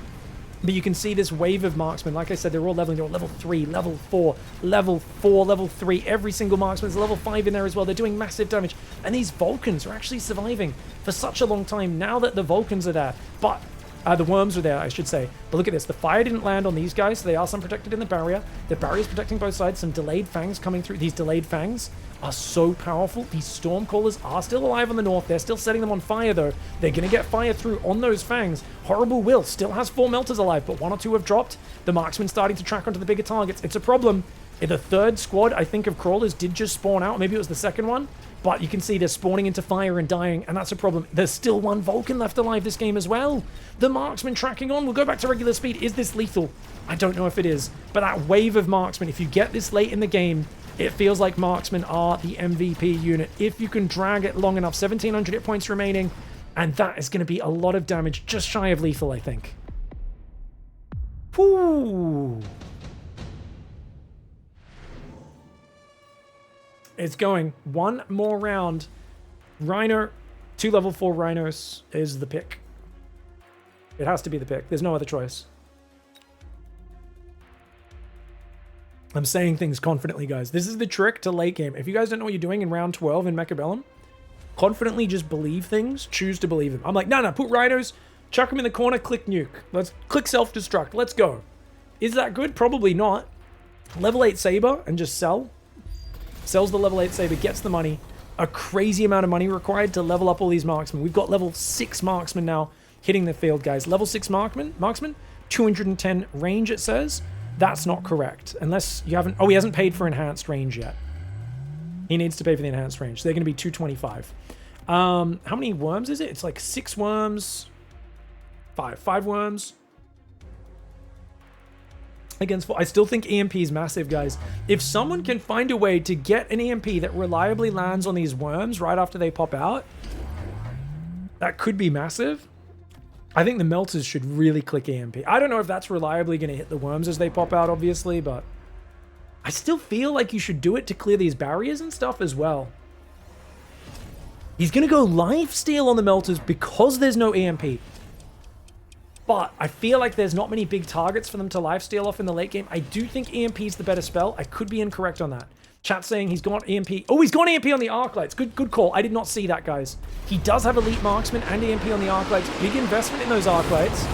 But you can see this wave of Marksmen. Like I said, they're all leveling. They're all level 3, level 4, level 4, level 3. Every single Marksman is level 5 in there as well. They're doing massive damage. And these Vulcans are actually surviving for such a long time now that the Vulcans are there. But the worms are there, I should say. But look at this. The fire didn't land on these guys, so they are some protected in the barrier. The barrier is protecting both sides. Some delayed fangs coming through. These delayed fangs are so powerful. These Stormcallers are still alive on the north. They're still setting them on fire, though. They're going to get fire through on those fangs. HorribleWill still has 4 melters alive, but 1 or 2 have dropped. The Marksmen starting to track onto the bigger targets. It's a problem. The third squad, I think, of crawlers did just spawn out. Maybe it was the second one. But you can see they're spawning into fire and dying, and that's a problem. There's still 1 Vulcan left alive this game as well. The Marksman tracking on. We'll go back to regular speed. Is this lethal? I don't know if it is. But that wave of Marksmen, if you get this late in the game, it feels like Marksmen are the MVP unit. If you can drag it long enough, 1,700 hit points remaining, and that is going to be a lot of damage, just shy of lethal, I think. Whoo! It's going. 1 more round. Rhino, 2 level 4 Rhinos is the pick. It has to be the pick. There's no other choice. I'm saying things confidently, guys. This is the trick to late game. If you guys don't know what you're doing in round 12 in Mechabellum, confidently just believe things. Choose to believe them. I'm like, no, put Rhinos, chuck them in the corner, click nuke. Let's click self-destruct. Let's go. Is that good? Probably not. Level 8 Saber and just sell. Sells the level 8 Saber, gets the money. a crazy amount of money required to level up all these marksmen. We've got level 6 marksmen now hitting the field, guys. Level 6 marksman, 210 range, it says. That's not correct. Unless you haven't... Oh, he hasn't paid for enhanced range yet. He needs to pay for the enhanced range. So they're going to be 225. How many worms is it? It's like 6 worms. 5 worms. Against 4. I still think EMP is massive, guys. If someone can find a way to get an EMP that reliably lands on these worms right after they pop out, that could be massive. I think the melters should really click EMP. I don't know if that's reliably going to hit the worms as they pop out, obviously, but I still feel like you should do it to clear these barriers and stuff as well. He's going to go lifesteal on the melters because there's no EMP. But I feel like there's not many big targets for them to lifesteal off in the late game. I do think EMP is the better spell. I could be incorrect on that. Chat saying he's got EMP. Oh, he's got EMP on the arc lights. Good call. I did not see that, guys. He does have elite marksman and EMP on the arc lights. Big investment in those arc lights.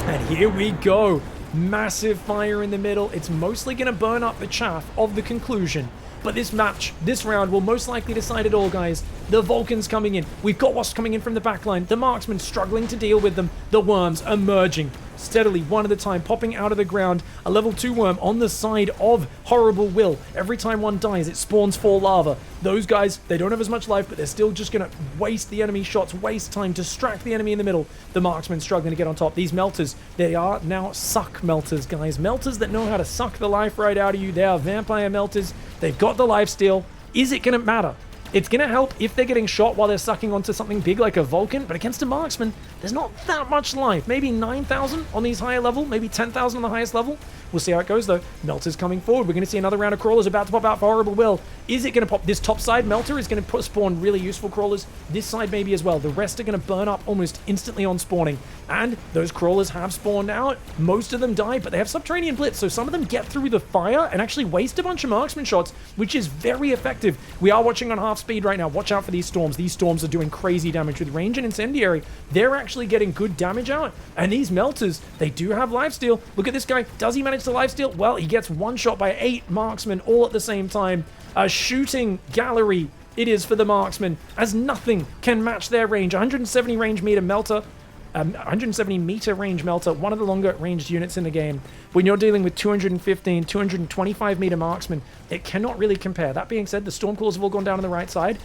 And here we go. Massive fire in the middle. It's mostly going to burn up the chaff of the conclusion. But this match, this round, will most likely decide it all, guys. The Vulcans coming in. We've got Wasps coming in from the backline. The marksmen struggling to deal with them. The worms emerging steadily, one at a time, popping out of the ground. A level 2 worm on the side of HorribleWill. Every time one dies, it spawns 4 lava. Those guys, they don't have as much life, but they're still just going to waste the enemy shots, waste time, distract the enemy in the middle. The marksmen struggling to get on top. These melters, they are now suck melters, guys. Melters that know how to suck the life right out of you. They are vampire melters. They've got the lifesteal. Is it going to matter? It's going to help if they're getting shot while they're sucking onto something big like a Vulcan, but against a marksman, there's not that much life. Maybe 9,000 on these higher level, maybe 10,000 on the highest level. We'll see how it goes, though. Melter's coming forward. We're going to see another round of crawlers about to pop out for HorribleWill. Is it going to pop? This top side melter is going to spawn really useful crawlers. This side maybe as well. The rest are going to burn up almost instantly on spawning. And those crawlers have spawned out. Most of them die, but they have subterranean blitz, so some of them get through the fire and actually waste a bunch of marksman shots, which is very effective. We are watching on half speed right now. Watch out for these storms. These storms are doing crazy damage with range and incendiary. They're actually getting good damage out. And these melters, they do have lifesteal. Look at this guy. Does he manage to lifesteal? Well, he gets one shot by 8 marksmen all at the same time. A shooting gallery it is for the marksmen, as nothing can match their range. 170 range meter melter. 170 meter range melter, one of the longer ranged units in the game. When you're dealing with 215, 225 meter marksmen, it cannot really compare. That being said, the Stormcalls have all gone down on the right side,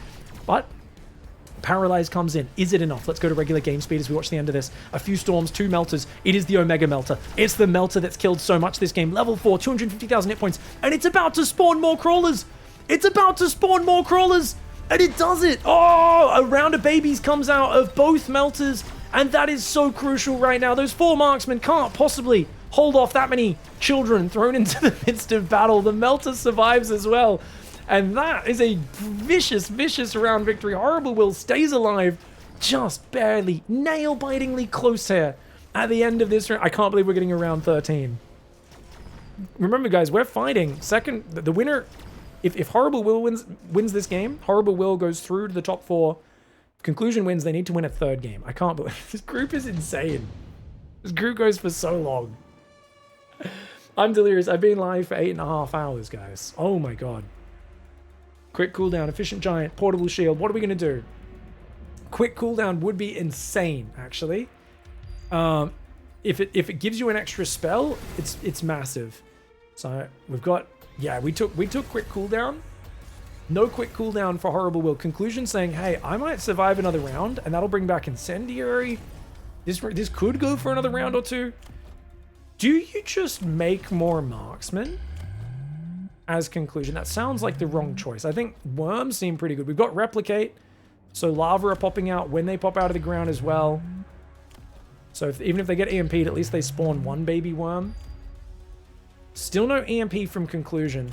but Paralyze comes in. Is it enough? Let's go to regular game speed as we watch the end of this. A few storms, 2 melters. It is the Omega Melter. It's the melter that's killed so much this game. Level 4, 250,000 hit points, and it's about to spawn more crawlers. It's about to spawn more crawlers, and it does it. Oh, a round of babies comes out of both melters. And that is so crucial right now. Those 4 marksmen can't possibly hold off that many children thrown into the midst of battle. The melter survives as well. And that is a vicious, vicious round victory. HorribleWill stays alive, just barely, nail-bitingly close here at the end of this round. I can't believe we're getting a round 13. Remember, guys, we're fighting second. The winner, if HorribleWill wins this game, HorribleWill goes through to the top 4. Conclusion wins, they need to win a 3rd game. I can't believe this group is insane. This group goes for so long. I'm delirious. I've been live for 8.5 hours, guys. Oh my god. Quick cooldown, efficient giant, portable shield. What are we going to do? Quick cooldown would be insane, actually. If it gives you an extra spell, it's massive. So we've got, yeah, we took quick cooldown. No quick cooldown for HorribleWill. Conclusion saying, hey, I might survive another round, and that'll bring back incendiary. This could go for another round or 2. Do you just make more marksmen as conclusion? That sounds like the wrong choice. I think worms seem pretty good. We've got replicate, so lava are popping out when they pop out of the ground as well. So even if they get EMP'd, at least they spawn 1 baby worm. Still no EMP from conclusion.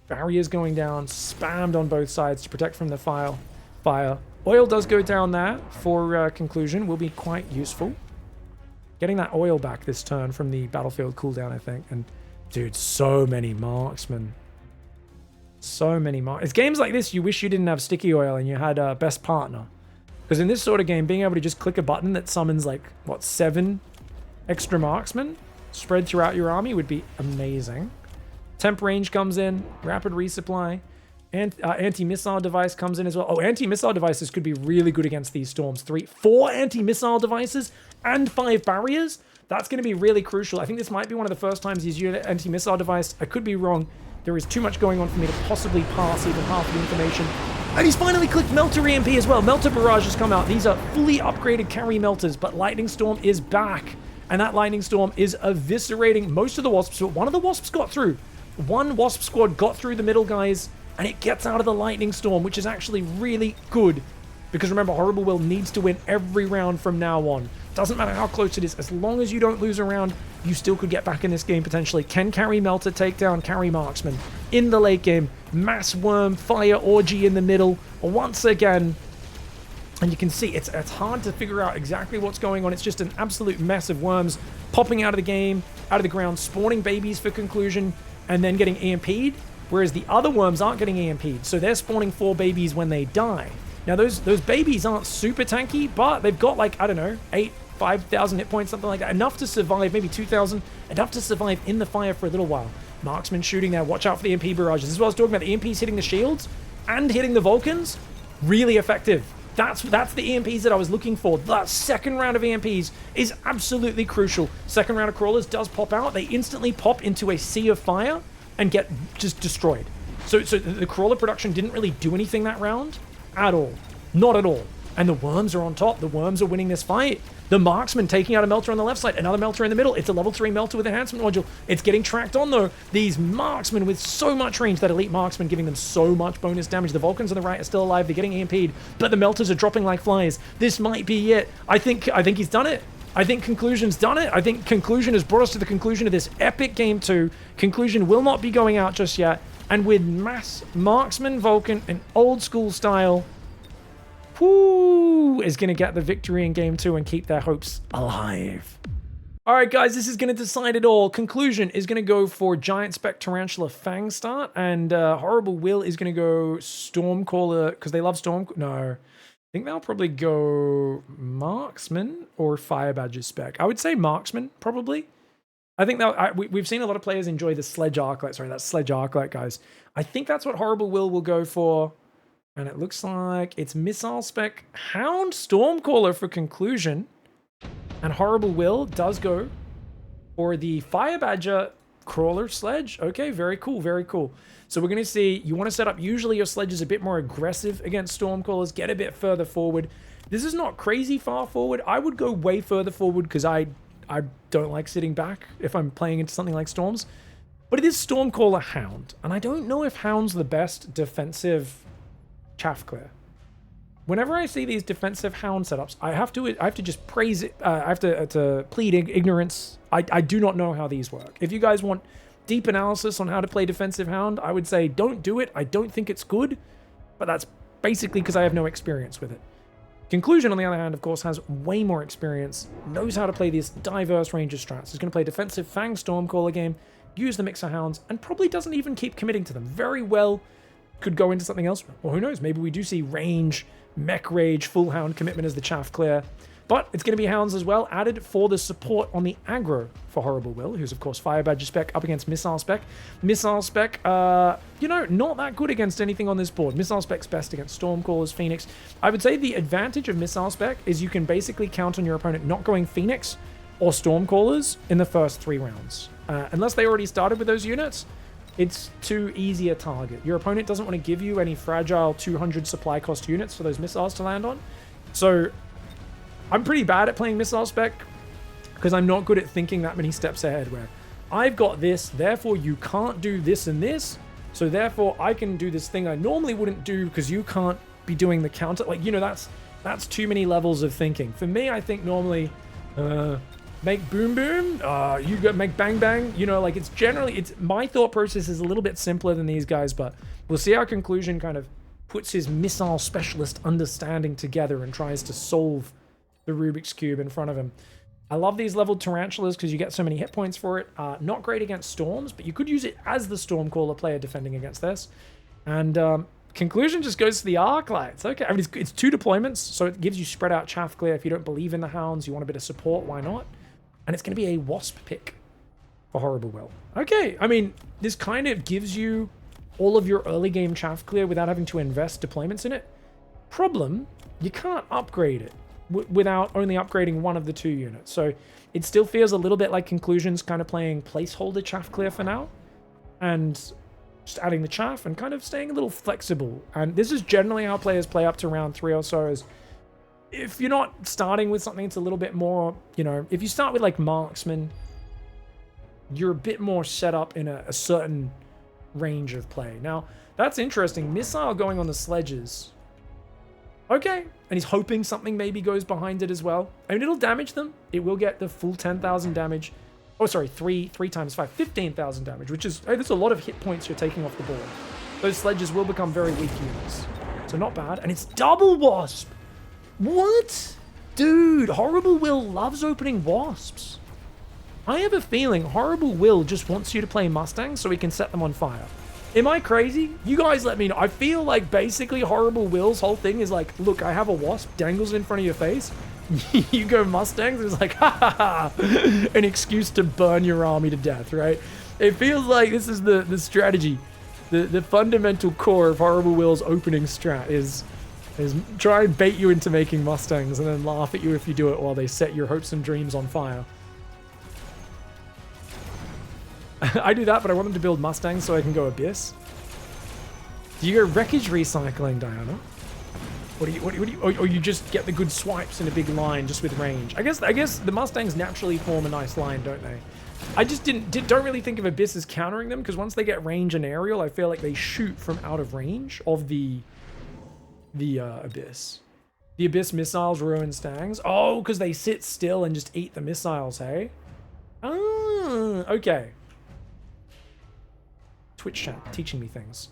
Barriers going down, spammed on both sides to protect from the fire. Oil does go down there for conclusion, will be quite useful. Getting that oil back this turn from the battlefield cooldown, I think. And dude, so many marksmen. So many marks. It's games like this you wish you didn't have sticky oil and you had a best partner. Because in this sort of game, being able to just click a button that summons like, what, 7 extra marksmen spread throughout your army would be amazing. Temp range comes in, rapid resupply. And anti-missile device comes in as well. Oh, anti-missile devices could be really good against these storms. 4 anti-missile devices and 5 barriers. That's going to be really crucial. I think this might be one of the first times he's used an anti-missile device. I could be wrong. There is too much going on for me to possibly pass even half the information. And he's finally clicked Melter EMP as well. Melter Barrage has come out. These are fully upgraded carry melters, but Lightning Storm is back. And that Lightning Storm is eviscerating most of the Wasps. But one of the Wasps got through. One Wasp squad got through the middle, guys. And it gets out of the Lightning Storm, which is actually really good. Because remember, HorribleWill needs to win every round from now on. Doesn't matter how close it is. As long as you don't lose a round, you still could get back in this game potentially. Can carry Melter take down carry Marksman in the late game. Mass Worm, Fire Orgy in the middle. Once again, and you can see it's hard to figure out exactly what's going on. It's just an absolute mess of worms popping out of the game, out of the ground, spawning babies for conclusion, and then getting EMP'd. Whereas the other worms aren't getting EMP'd. So they're spawning 4 babies when they die. Now, those babies aren't super tanky, but they've got, like, I don't know, 5,000 hit points, something like that. Enough to survive, maybe 2,000. Enough to survive in the fire for a little while. Marksman shooting there. Watch out for the EMP barrages. This is what I was talking about. The EMPs hitting the shields and hitting the Vulcans. Really effective. That's the EMPs that I was looking for. That second round of EMPs is absolutely crucial. Second round of crawlers does pop out. They instantly pop into a sea of fire and get just destroyed. So the crawler production didn't really do anything that round at all. Not at all. And the worms are on top. The worms are winning this fight. The marksman taking out a melter on the left side. Another melter in the middle. It's a level 3 melter with enhancement module. It's getting tracked on, though. These marksmen with so much range. That elite marksman giving them so much bonus damage. The Vulcans on the right are still alive. They're getting EMP'd. But the melters are dropping like flies. This might be it. I think he's done it. I think Conclusion's done it. I think Conclusion has brought us to the conclusion of this epic game 2. Conclusion will not be going out just yet. And with mass marksman Vulcan in old school style, whoo, is going to get the victory in game 2 and keep their hopes alive. All right, guys, this is going to decide it all. Conclusion is going to go for Giant Spec Tarantula Fang Start, and HorribleWill is going to go Stormcaller, because they love Storm... No. I think they'll probably go Marksman or Fire Badger Spec. I would say Marksman, probably. I think that we've seen a lot of players enjoy the Sledge Arclight. Sorry, that's Sledge Arclight, guys. I think that's what HorribleWill will go for. And it looks like it's Missile Spec Hound Stormcaller for Conclusion. And HorribleWill does go for the Fire Badger Crawler Sledge. Okay, very cool, very cool. So we're going to see, you want to set up, usually your sledge is a bit more aggressive against Stormcallers, get a bit further forward. This is not crazy far forward. I would go way further forward because I don't like sitting back if I'm playing into something like Storms. But it is Stormcaller Hound, and I don't know if Hound's the best defensive chaff clear. Whenever I see these defensive Hound setups, I have to just praise it. I have to plead ignorance. I do not know how these work. If you guys want deep analysis on how to play defensive Hound, I would say don't do it. I don't think it's good, but that's basically because I have no experience with it. Conclusion, on the other hand, of course, has way more experience, knows how to play this diverse range of strats. He's going to play defensive Fang Stormcaller game, use the Mixer Hounds, and probably doesn't even keep committing to them. Very well could go into something else. Or who knows, maybe we do see range, Mech Rage, Full Hound commitment as the chaff clear. But it's going to be Hounds as well, added for the support on the aggro for HorribleWill, who's, of course, Fire Badger Spec up against Missile Spec. Missile Spec, you know, not that good against anything on this board. Missile Spec's best against Stormcallers, Phoenix. I would say the advantage of Missile Spec is you can basically count on your opponent not going Phoenix or Stormcallers in the first 3 rounds. Unless they already started with those units, it's too easy a target. Your opponent doesn't want to give you any fragile 200 supply cost units for those missiles to land on. So I'm pretty bad at playing Missile Spec because I'm not good at thinking that many steps ahead, where I've got this, therefore you can't do this and this, so therefore I can do this thing I normally wouldn't do because you can't be doing the counter. Like, you know, that's too many levels of thinking. For me, I think normally make boom boom, you go make bang bang, you know, like it's my thought process is a little bit simpler than these guys, but we'll see how Conclusion kind of puts his missile specialist understanding together and tries to solve the Rubik's Cube in front of him. I love these leveled Tarantulas because you get so many hit points for it. Not great against Storms, but you could use it as the Stormcaller player defending against this. And Conclusion just goes to the Arclights. Okay, I mean, it's 2 deployments, so it gives you spread out chaff clear. If you don't believe in the Hounds, you want a bit of support, why not? And it's going to be a Wasp pick for HorribleWill. Okay, I mean, this kind of gives you all of your early game chaff clear without having to invest deployments in it. Problem, you can't upgrade it without only upgrading one of the 2 units. So it still feels a little bit like Conclusion's kind of playing placeholder chaff clear for now. And just adding the chaff and kind of staying a little flexible. And this is generally how players play up to round 3 or so. Is if you're not starting with something that's a little bit more, you know, if you start with like Marksman, you're a bit more set up in a certain range of play. Now, that's interesting. Missile going on the sledges. Okay. And he's hoping something maybe goes behind it as well. I mean, it'll damage them. It will get the full 10,000 damage. Oh, sorry, 3 times 5, 15,000 damage, which is, hey, there's a lot of hit points you're taking off the board. Those sledges will become very weak units. So not bad. And it's double wasp. What? Dude, HorribleWill loves opening wasps. I have a feeling HorribleWill just wants you to play Mustangs so he can set them on fire. Am I crazy? You guys let me know. I feel like basically HorribleWill's whole thing is like, look, I have a wasp, dangles it in front of your face. You go Mustangs, it's like, ha ha ha, an excuse to burn your army to death, right? It feels like this is the strategy. The fundamental core of HorribleWill's opening strat is try and bait you into making Mustangs and then laugh at you if you do it while they set your hopes and dreams on fire. I do that, but I want them to build Mustangs so I can go Abyss. Do you go Wreckage Recycling, Diana? Or you just get the good swipes in a big line just with range? I guess the Mustangs naturally form a nice line, don't they? I just don't really think of Abyss as countering them, because once they get range and aerial, I feel like they shoot from out of range of the Abyss. The Abyss missiles ruin Stangs. Oh, because they sit still and just eat the missiles, hey? Oh, okay. Twitch chat teaching me things.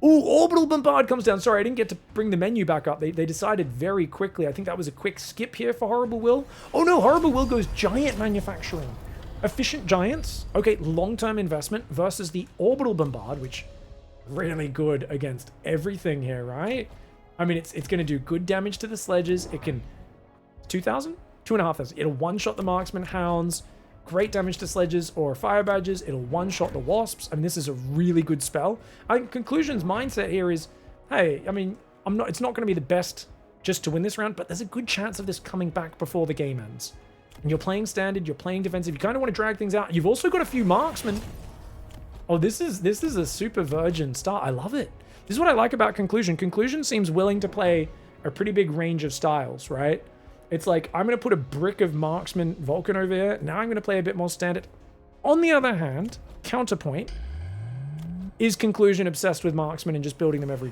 Ooh, Orbital Bombard comes down. Sorry, I didn't get to bring the menu back up. They decided very quickly. I think that was a quick skip here for HorribleWill. Oh no, HorribleWill goes Giant Manufacturing. Efficient Giants. Okay, long-term investment versus the Orbital Bombard, which really good against everything here, right? I mean, it's going to do good damage to the sledges. It can... 2,000? 2,500. It'll one-shot the Marksman Hounds. Great damage to sledges or fire badges. It'll one-shot the wasps. I mean, this is a really good spell. I think Conclusion's mindset here is, hey, I mean, it's not going to be the best just to win this round, but there's a good chance of this coming back before the game ends. And you're playing standard, you're playing defensive, you kind of want to drag things out. You've also got a few marksmen. Oh, this is a super virgin start. I love it. This is what I like about Conclusion. Conclusion seems willing to play a pretty big range of styles, right? It's like, I'm going to put a brick of Marksman Vulcan over here. Now I'm going to play a bit more standard. On the other hand, counterpoint, is Conclusion obsessed with Marksman and just building them every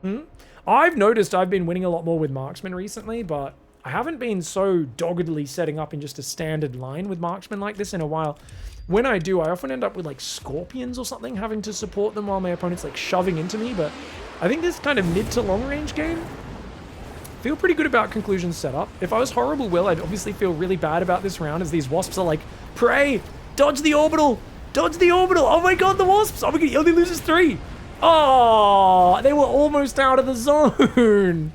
game? I've noticed I've been winning a lot more with Marksman recently, but I haven't been so doggedly setting up in just a standard line with Marksman like this in a while. When I do, I often end up with like Scorpions or something, having to support them while my opponent's like shoving into me, but I think this kind of mid to long range game, feel pretty good about Conclusion's setup. If I was HorribleWill, I'd obviously feel really bad about this round as these wasps are like, pray, dodge the orbital, dodge the orbital. Oh my god, the wasps. Oh my god, he only loses 3. Oh, they were almost out of the zone.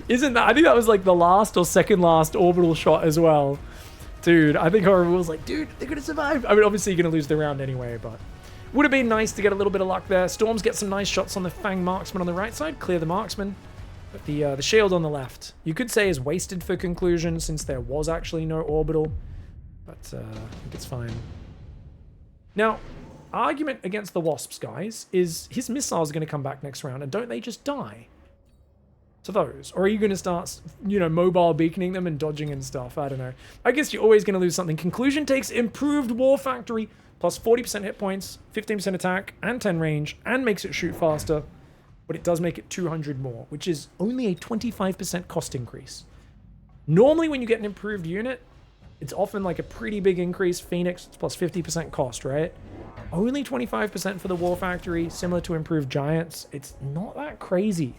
Isn't that, I think that was like the last or second last orbital shot as well. Dude, I think HorribleWill's like, dude, they're going to survive. I mean, obviously you're going to lose the round anyway, but would have been nice to get a little bit of luck there. Storms get some nice shots on the Fang Marksman on the right side, clear the Marksman. But the shield on the left, you could say is wasted for Conclusion since there was actually no orbital, but I think it's fine. Now, argument against the wasps, guys, is his missiles are going to come back next round, and don't they just die to those? Or are you going to start, you know, mobile beaconing them and dodging and stuff? I don't know. I guess you're always going to lose something. Conclusion takes improved War Factory, plus 40% hit points, 15% attack, and 10 range, and makes it shoot faster. But it does make it 200 more, which is only a 25% cost increase. Normally, when you get an improved unit, it's often like a pretty big increase. Phoenix, it's plus 50% cost, right? Only 25% for the War Factory, similar to improved Giants. It's not that crazy.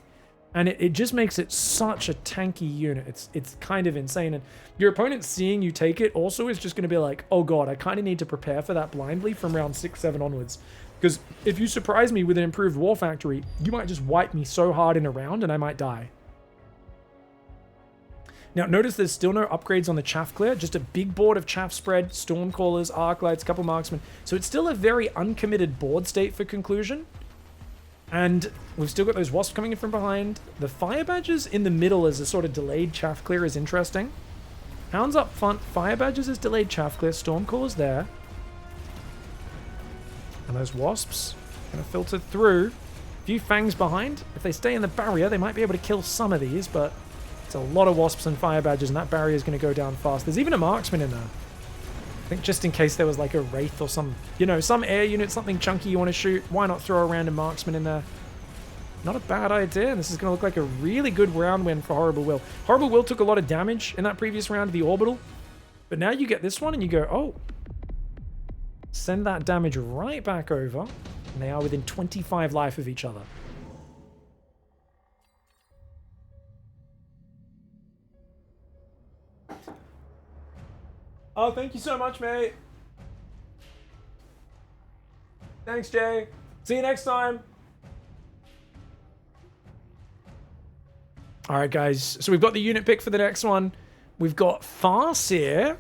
And it just makes it such a tanky unit. It's kind of insane. And your opponent seeing you take it also is just going to be like, oh god, I kind of need to prepare for that blindly from round 6, 7 onwards. Because if you surprise me with an improved War Factory, you might just wipe me so hard in a round and I might die. Now, notice there's still no upgrades on the chaff clear, just a big board of chaff spread, storm callers, arc lights, couple marksmen. So it's still a very uncommitted board state for conclusion. And we've still got those wasps coming in from behind. The fire badgers in the middle as a sort of delayed chaff clear is interesting. Hounds up front, fire badgers is delayed chaff clear, storm callers there. And those wasps gonna filter through. A few fangs behind. If they stay in the barrier, they might be able to kill some of these, but it's a lot of wasps and fire badgers, and that barrier is going to go down fast. There's even a marksman in there. I think just in case there was like a wraith or some, you know, some air unit, something chunky you want to shoot, why not throw a random marksman in there? Not a bad idea. This is going to look like a really good round win for HorribleWill. HorribleWill took a lot of damage in that previous round of the orbital, but now you get this one and you go, oh, send that damage right back over, and they are within 25 life of each other. Oh, thank you so much, mate. Thanks, Jay. See you next time. All right, guys. So we've got the unit pick for the next one. We've got Farseer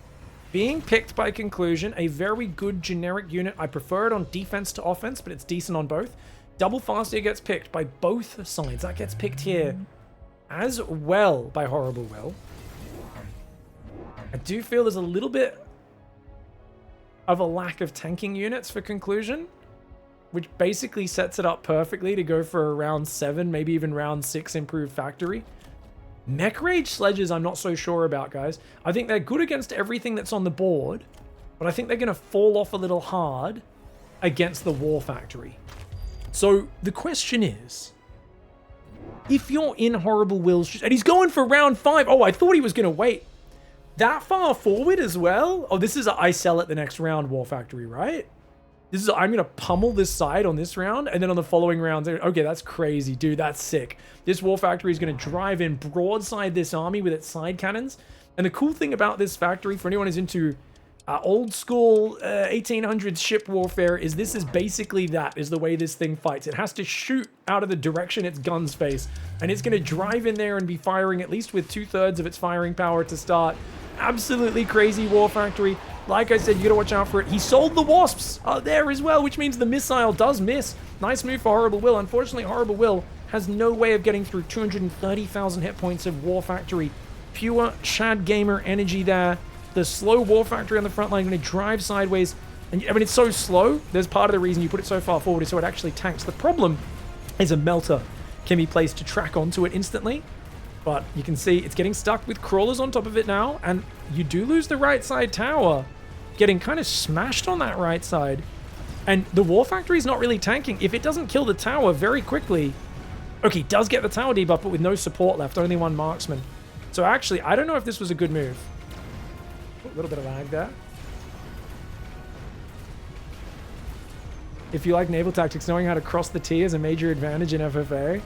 being picked by conclusion. A very good generic unit. I prefer it on defense to offense, but it's decent on both. Double Farseer gets picked by both sides. That gets picked here as well by HorribleWill. I do feel there's a little bit of a lack of tanking units for conclusion, which basically sets it up perfectly to go for a round 7, maybe even round 6 improved factory. Mech Rage sledges I'm not so sure about, guys. I think they're good against everything that's on the board, but I think they're going to fall off a little hard against the war factory. So the question is, if you're in HorribleWill's, and he's going for round 5. Oh, I thought he was going to wait that far forward as well? Oh, this is I sell it the next round war factory, right? This is I'm going to pummel this side on this round, and then on the following rounds, okay, that's crazy, dude, that's sick. This war factory is going to drive in broadside this army with its side cannons. And the cool thing about this factory, for anyone who's into old school 1800s ship warfare, is this is basically that, is the way this thing fights. It has to shoot out of the direction its guns face, and it's going to drive in there and be firing at least with 2/3 of its firing power to start. Absolutely crazy war factory. Like I said, you gotta watch out for it. He sold the wasps there as well, which means the missile does miss. Nice move for HorribleWill. Unfortunately, HorribleWill has no way of getting through 230,000 hit points of war factory. Pure Chad Gamer energy there. The slow war factory on the front line going to drive sideways. And I mean, it's so slow. There's part of the reason you put it so far forward is so it actually tanks. The problem is a melter can be placed to track onto it instantly. But you can see it's getting stuck with crawlers on top of it now, and you do lose the right side tower, getting kind of smashed on that right side. And the war factory is not really tanking. If it doesn't kill the tower very quickly, okay, it does get the tower debuff, but with no support left, only one marksman. So actually, I don't know if this was a good move. A little bit of lag there. If you like naval tactics, knowing how to cross the T is a major advantage in FFA.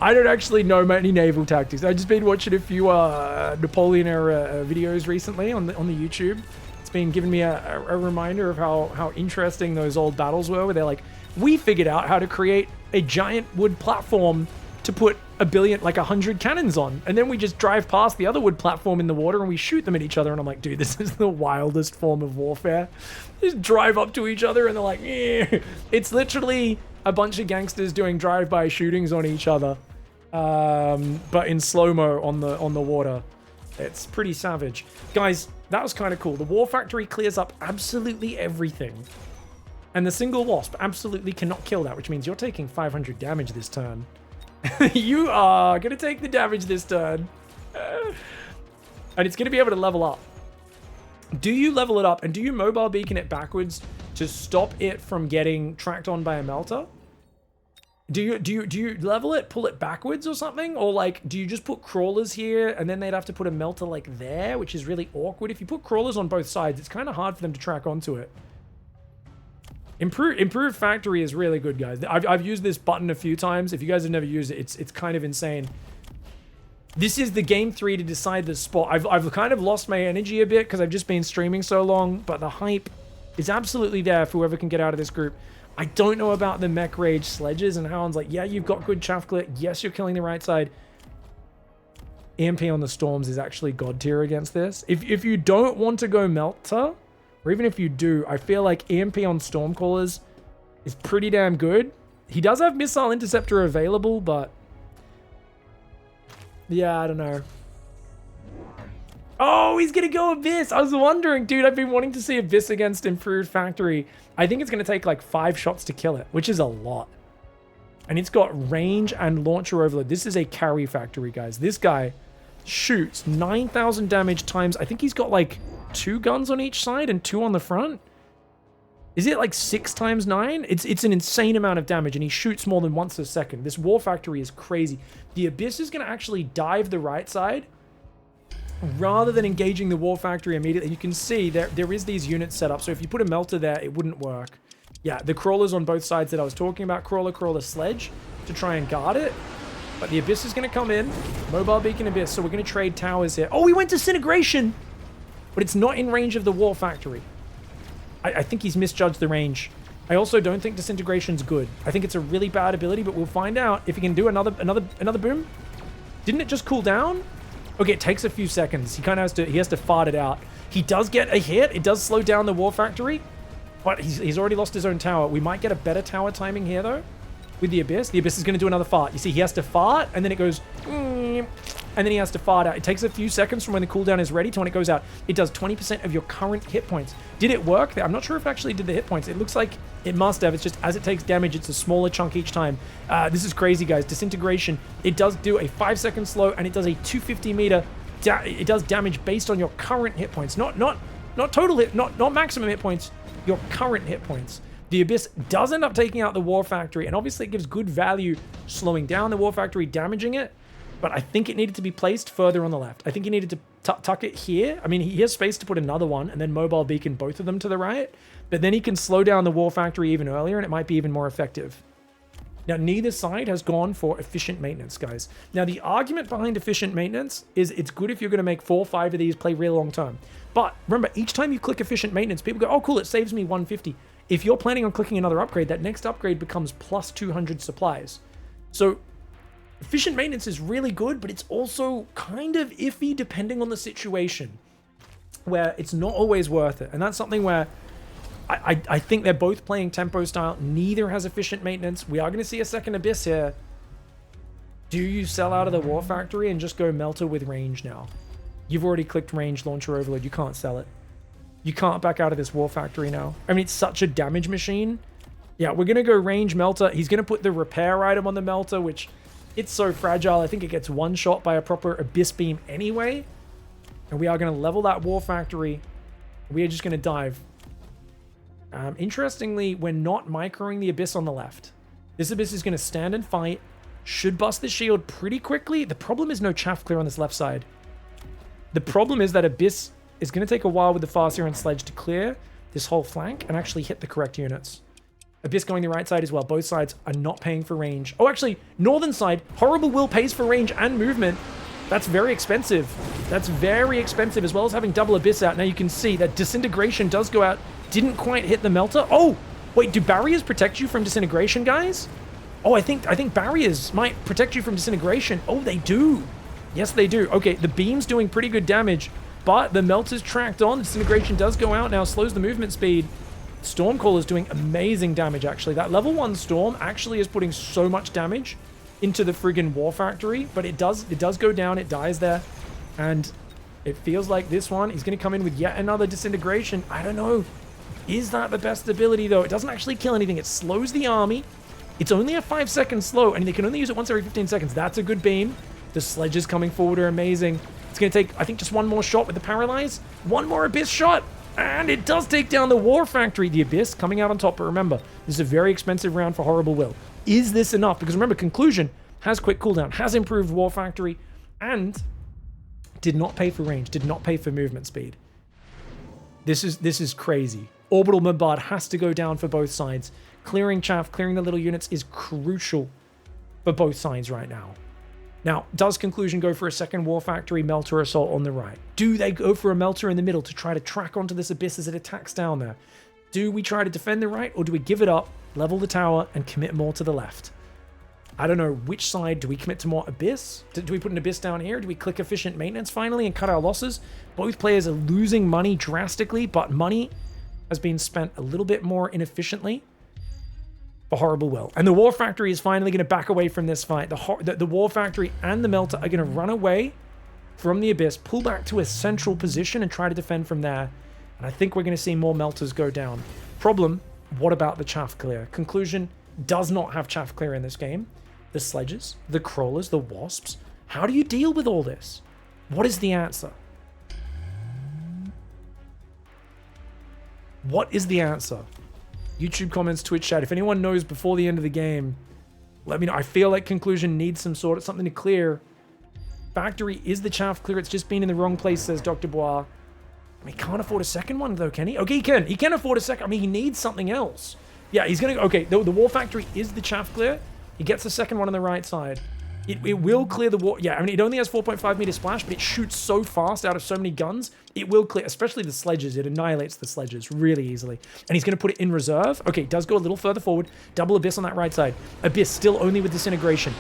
I don't actually know many naval tactics. I've just been watching a few Napoleon era videos recently on the YouTube. It's been giving me a reminder of how interesting those old battles were, where they're like, we figured out how to create a giant wood platform to put 100 cannons on, and then we just drive past the other wood platform in the water and we shoot them at each other. And I'm like, dude, this is the wildest form of warfare. Just drive up to each other and they're like, eh. It's literally a bunch of gangsters doing drive-by shootings on each other, but in slow-mo on the water. It's pretty savage. Guys, that was kind of cool. The war factory clears up absolutely everything, and the single wasp absolutely cannot kill that, which means you're taking 500 damage this turn. You are going to take the damage this turn. And it's going to be able to level up. Do you level it up, and do you mobile beacon it backwards to stop it from getting tracked on by a melter? Do you level it, pull it backwards or something? Or like, do you just put crawlers here and then they'd have to put a melter like there, which is really awkward. If you put crawlers on both sides, it's kind of hard for them to track onto it. Improved factory is really good, guys. I've used this button a few times. If you guys have never used it, it's kind of insane. This is the game 3 to decide the spot. I've kind of lost my energy a bit because I've just been streaming so long, but the hype is absolutely there for whoever can get out of this group. I don't know about the Mech Rage sledges and Hounds. Like, yeah, you've got good chaff clear. Yes, you're killing the right side. EMP on the Storms is actually god tier against this. If you don't want to go Melter, or even if you do, I feel like EMP on Stormcallers is pretty damn good. He does have Missile Interceptor available, but yeah, I don't know. Oh, he's going to go Abyss. I was wondering, dude, I've been wanting to see Abyss against Improved Factory. I think it's going to take like 5 shots to kill it, which is a lot. And it's got range and launcher overload. This is a carry factory, guys. This guy shoots 9,000 damage times, I think he's got like 2 guns on each side and 2 on the front. Is it like 6 times 9? It's an insane amount of damage, and he shoots more than once a second. This War Factory is crazy. The Abyss is going to actually dive the right side rather than engaging the War Factory immediately. You can see there is these units set up, so if you put a Melter there, it wouldn't work. Yeah, the crawlers on both sides that I was talking about, crawler, sledge, to try and guard it. But the Abyss is going to come in. Mobile Beacon Abyss, so we're going to trade towers here. Oh, he went Disintegration! But it's not in range of the War Factory. I think he's misjudged the range. I also don't think Disintegration's good. I think it's a really bad ability, but we'll find out if he can do another boom. Didn't it just cool down? Okay, it takes a few seconds. He kind of has to fart it out. He does get a hit. It does slow down the War Factory, but he's already lost his own tower. We might get a better tower timing here, though, with the Abyss. The Abyss is going to do another fart. You see, he has to fart, and then it goes, and then he has to fart out. It takes a few seconds from when the cooldown is ready to when it goes out. It does 20% of your current hit points. Did it work? I'm not sure if it actually did the hit points. It looks like it must have. It's just as it takes damage, it's a smaller chunk each time. This is crazy, guys. Disintegration. It does do a 5-second slow, and it does a 250 meter. It does damage based on your current hit points, not total hit, not maximum hit points. Your current hit points. The Abyss does end up taking out the War Factory, and obviously it gives good value slowing down the War Factory, damaging it. But I think it needed to be placed further on the left. I think he needed to tuck it here. I mean, he has space to put another one and then Mobile Beacon both of them to the right. But then he can slow down the War Factory even earlier, and it might be even more effective. Now, neither side has gone for efficient maintenance, guys. Now, the argument behind efficient maintenance is it's good if you're going to make 4 or 5 of these play real long term. But remember, each time you click efficient maintenance, people go, oh, cool, it saves me 150. If you're planning on clicking another upgrade, that next upgrade becomes plus 200 supplies. So efficient maintenance is really good, but it's also kind of iffy depending on the situation, where it's not always worth it. And that's something where I think they're both playing tempo style. Neither has efficient maintenance. We are going to see a second Abyss here. Do you sell out of the War Factory and just go Melter with range now? You've already clicked range, launcher overload. You can't sell it. You can't back out of this War Factory now. I mean, it's such a damage machine. Yeah, we're going to go range Melter. He's going to put the repair item on the Melter, which it's so fragile. I think it gets one shot by a proper Abyss Beam anyway. And we are going to level that War Factory. We are just going to dive. Interestingly, we're not microing the Abyss on the left. This Abyss is going to stand and fight. Should bust the shield pretty quickly. The problem is no chaff clear on this left side. The problem is that Abyss is going to take a while with the Farseer and Sledge to clear this whole flank and actually hit the correct units. Abyss going the right side as well. Both sides are not paying for range. Oh, actually, northern side, HorribleWill pays for range and movement. That's very expensive. That's very expensive, as well as having double Abyss out. Now you can see that Disintegration does go out. Didn't quite hit the Melter. Oh, wait, do barriers protect you from Disintegration, guys? Oh, I think barriers might protect you from Disintegration. Oh, they do. Yes, they do. Okay, the beam's doing pretty good damage, but the Melter's tracked on. Disintegration does go out now, slows the movement speed. Stormcaller's doing amazing damage, actually. That level 1 Storm actually is putting so much damage into the friggin' War Factory, but it does go down, it dies there, and it feels like this one is going to come in with yet another Disintegration. I don't know. Is that the best ability, though? It doesn't actually kill anything. It slows the army. It's only a 5-second slow, and they can only use it once every 15 seconds. That's a good beam. The sledges coming forward are amazing. It's going to take, I think, just one more shot with the Paralyze. One more Abyss shot. And it does take down the War Factory. The Abyss coming out on top. But remember, this is a very expensive round for HorribleWill. Is this enough? Because remember, Conclusion has quick cooldown, has improved War Factory, and did not pay for range, did not pay for movement speed. This is crazy. Orbital Bombard has to go down for both sides. Clearing chaff, clearing the little units is crucial for both sides right now. Now, does Conclusion go for a second War Factory Melter Assault on the right? Do they go for a Melter in the middle to try to track onto this Abyss as it attacks down there? Do we try to defend the right, or do we give it up, level the tower, and commit more to the left? I don't know which side. Do we commit to more Abyss? Do we put an Abyss down here? Do we click efficient maintenance finally and cut our losses? Both players are losing money drastically, but money has been spent a little bit more inefficiently for HorribleWill. And the War Factory is finally going to back away from this fight. The War Factory and the Melter are going to run away from the Abyss, pull back to a central position and try to defend from there. And I think we're going to see more Melters go down. Problem, what about the Chaff Clear? Conclusion, does not have Chaff Clear in this game. The Sledges, the Crawlers, the Wasps. How do you deal with all this? What is the answer? What is the answer? YouTube comments, Twitch chat. If anyone knows before the end of the game, let me know. I feel like Conclusion needs some sort of something to clear. Factory is the Chaff Clear. It's just been in the wrong place, says Dr. Bois. He can't afford a second one, though, can he? Okay, he can. He can afford a second. I mean, he needs something else. Yeah, he's going to... Okay, the War Factory is the Chaff Clear. He gets the second one on the right side. It will clear the war. Yeah, I mean, it only has 4.5 meter splash, but it shoots so fast out of so many guns. It will clear, especially the Sledges. It annihilates the Sledges really easily. And he's going to put it in reserve. Okay, does go a little further forward. Double Abyss on that right side. Abyss still only with Disintegration.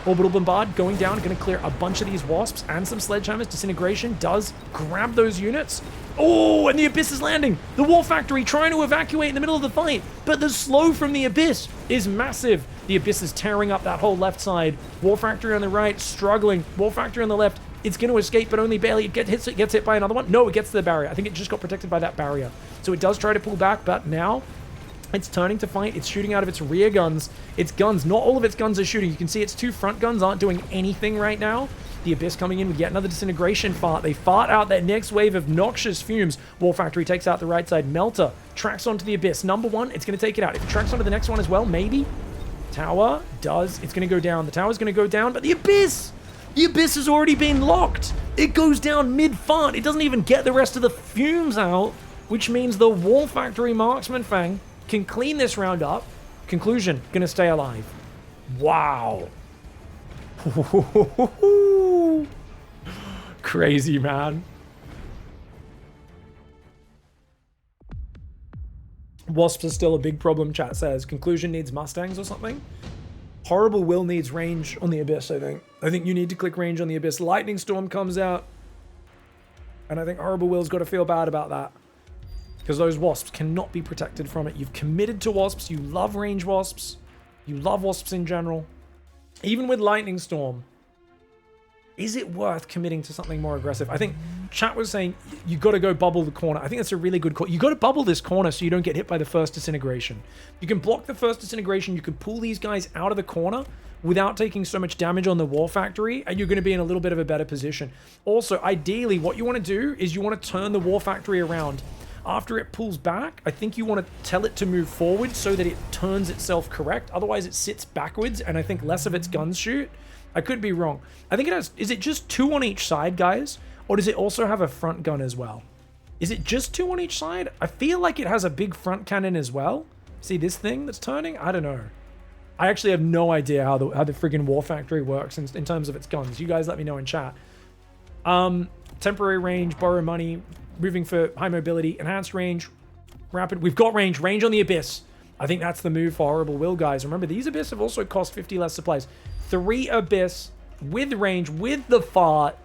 Orbital Bombard going down, going to clear a bunch of these Wasps and some Sledgehammers. Disintegration does grab those units. Oh, and the Abyss is landing. The War Factory trying to evacuate in the middle of the fight, but the slow from the Abyss is massive. The Abyss is tearing up that whole left side. War Factory on the right, struggling. War Factory on the left. It's going to escape, but only barely. It gets hit by another one. No, it gets to the barrier. I think it just got protected by that barrier. So it does try to pull back, but now it's turning to fight. It's shooting out of its rear guns. Its guns, not all of its guns are shooting. You can see its two front guns aren't doing anything right now. The Abyss coming in with yet another Disintegration fart. They fart out that next wave of noxious fumes. War Factory takes out the right side. Melter tracks onto the Abyss. Number one, it's going to take it out. If it tracks onto the next one as well, maybe. Tower does. It's going to go down. The tower's going to go down, but the Abyss has already been locked. It goes down mid-fart. It doesn't even get the rest of the fumes out, which means the War Factory Marksman Fang can clean this round up. Conclusion, going to stay alive. Wow. Crazy, man. Wasps are still a big problem, chat says. Conclusion needs Mustangs or something. HorribleWill needs range on the Abyss, I think. I think you need to click range on the Abyss. Lightning Storm comes out, and I think HorribleWill's got to feel bad about that, because those Wasps cannot be protected from it. You've committed to Wasps. You love range Wasps. You love Wasps in general. Even with Lightning Storm, is it worth committing to something more aggressive? I think chat was saying you got to go bubble the corner. I think that's a really good call. You got to bubble this corner so you don't get hit by the first Disintegration. You can block the first Disintegration. You can pull these guys out of the corner without taking so much damage on the War Factory, and you're going to be in a little bit of a better position. Also, ideally, what you want to do is you want to turn the War Factory around. After it pulls back, I think you want to tell it to move forward so that it turns itself correct. Otherwise, it sits backwards, and I think less of its guns shoot. I could be wrong. I think it has... Is it just 2 on each side, guys? Or does it also have a front gun as well? Is it just 2 on each side? I feel like it has a big front cannon as well. See this thing that's turning? I don't know. I actually have no idea how the friggin' War Factory works in terms of its guns. You guys let me know in chat. Temporary range, borrow money... Moving for high mobility, enhanced range, rapid. We've got range on the Abyss. I think that's the move for HorribleWill, guys. Remember, these Abyss have also cost 50 less supplies. 3 Abyss with range, with the fart.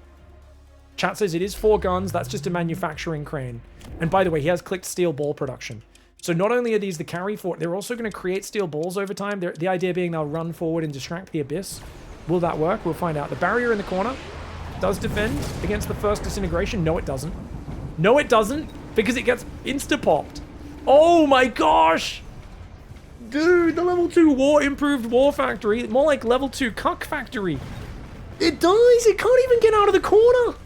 Chat says it is 4 guns. That's just a manufacturing crane. And by the way, he has clicked steel ball production. So not only are these the carry for it, they're also going to create steel balls over time. The idea being they'll run forward and distract the Abyss. Will that work? We'll find out. The barrier in the corner does defend against the first Disintegration. No, it doesn't. No, it doesn't, because it gets insta-popped. Oh my gosh! Dude, the level 2 improved War Factory, more like level 2 Cuck Factory. It dies, it can't even get out of the corner.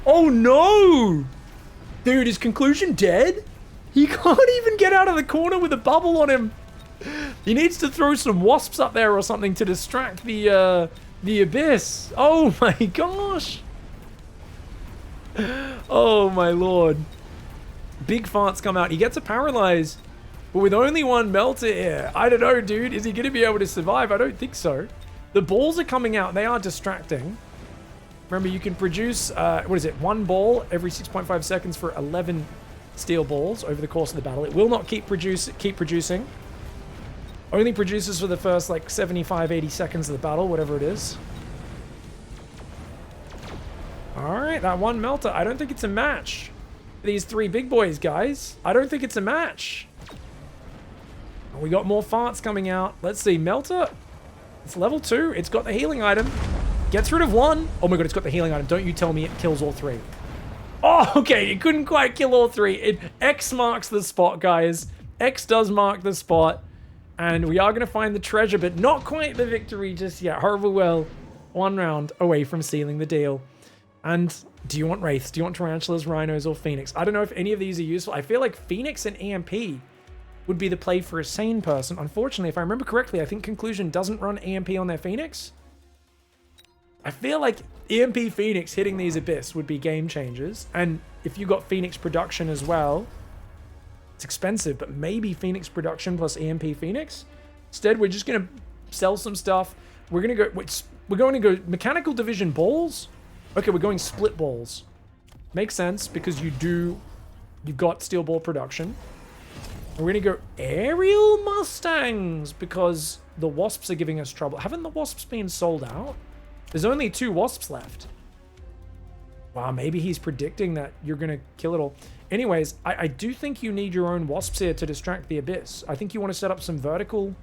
Oh no! Dude, is Conclusion dead? He can't even get out of the corner with a bubble on him. He needs to throw some Wasps up there or something to distract the Abyss. Oh my gosh! Oh my lord. Big farts come out. He gets a paralyze, but with only 1 melter here. I don't know, dude. Is he going to be able to survive? I don't think so. The balls are coming out. They are distracting. Remember, you can produce, 1 ball every 6.5 seconds for 11 steel balls over the course of the battle. It will not keep producing. Only produces for the first, like, 75, 80 seconds of the battle, whatever it is. Alright, that one melter. I don't think it's a match. These three big boys, guys. I don't think it's a match. We got more farts coming out. Let's see. Melter. It's level 2. It's got the healing item. Gets rid of one. Oh my god, it's got the healing item. Don't you tell me it kills all three. Oh, okay. It couldn't quite kill all three. X marks the spot, guys. X does mark the spot. And we are going to find the treasure, but not quite the victory just yet. HorribleWill, 1 round away from sealing the deal. And do you want Wraiths? Do you want Tarantulas, Rhinos, or Phoenix? I don't know if any of these are useful. I feel like Phoenix and EMP would be the play for a sane person. Unfortunately, if I remember correctly, I think Conclusion doesn't run EMP on their Phoenix. I feel like EMP Phoenix hitting these Abyss would be game changers. And if you got Phoenix production as well, it's expensive, but maybe Phoenix production plus EMP Phoenix. Instead, we're just going to sell some stuff. We're going to go Mechanical Division balls. Okay, we're going split balls. Makes sense because you've got steel ball production. We're going to go aerial Mustangs because the Wasps are giving us trouble. Haven't the Wasps been sold out? There's only 2 Wasps left. Wow, maybe he's predicting that you're going to kill it all. Anyways, I do think you need your own Wasps here to distract the Abyss. I think you want to set up some vertical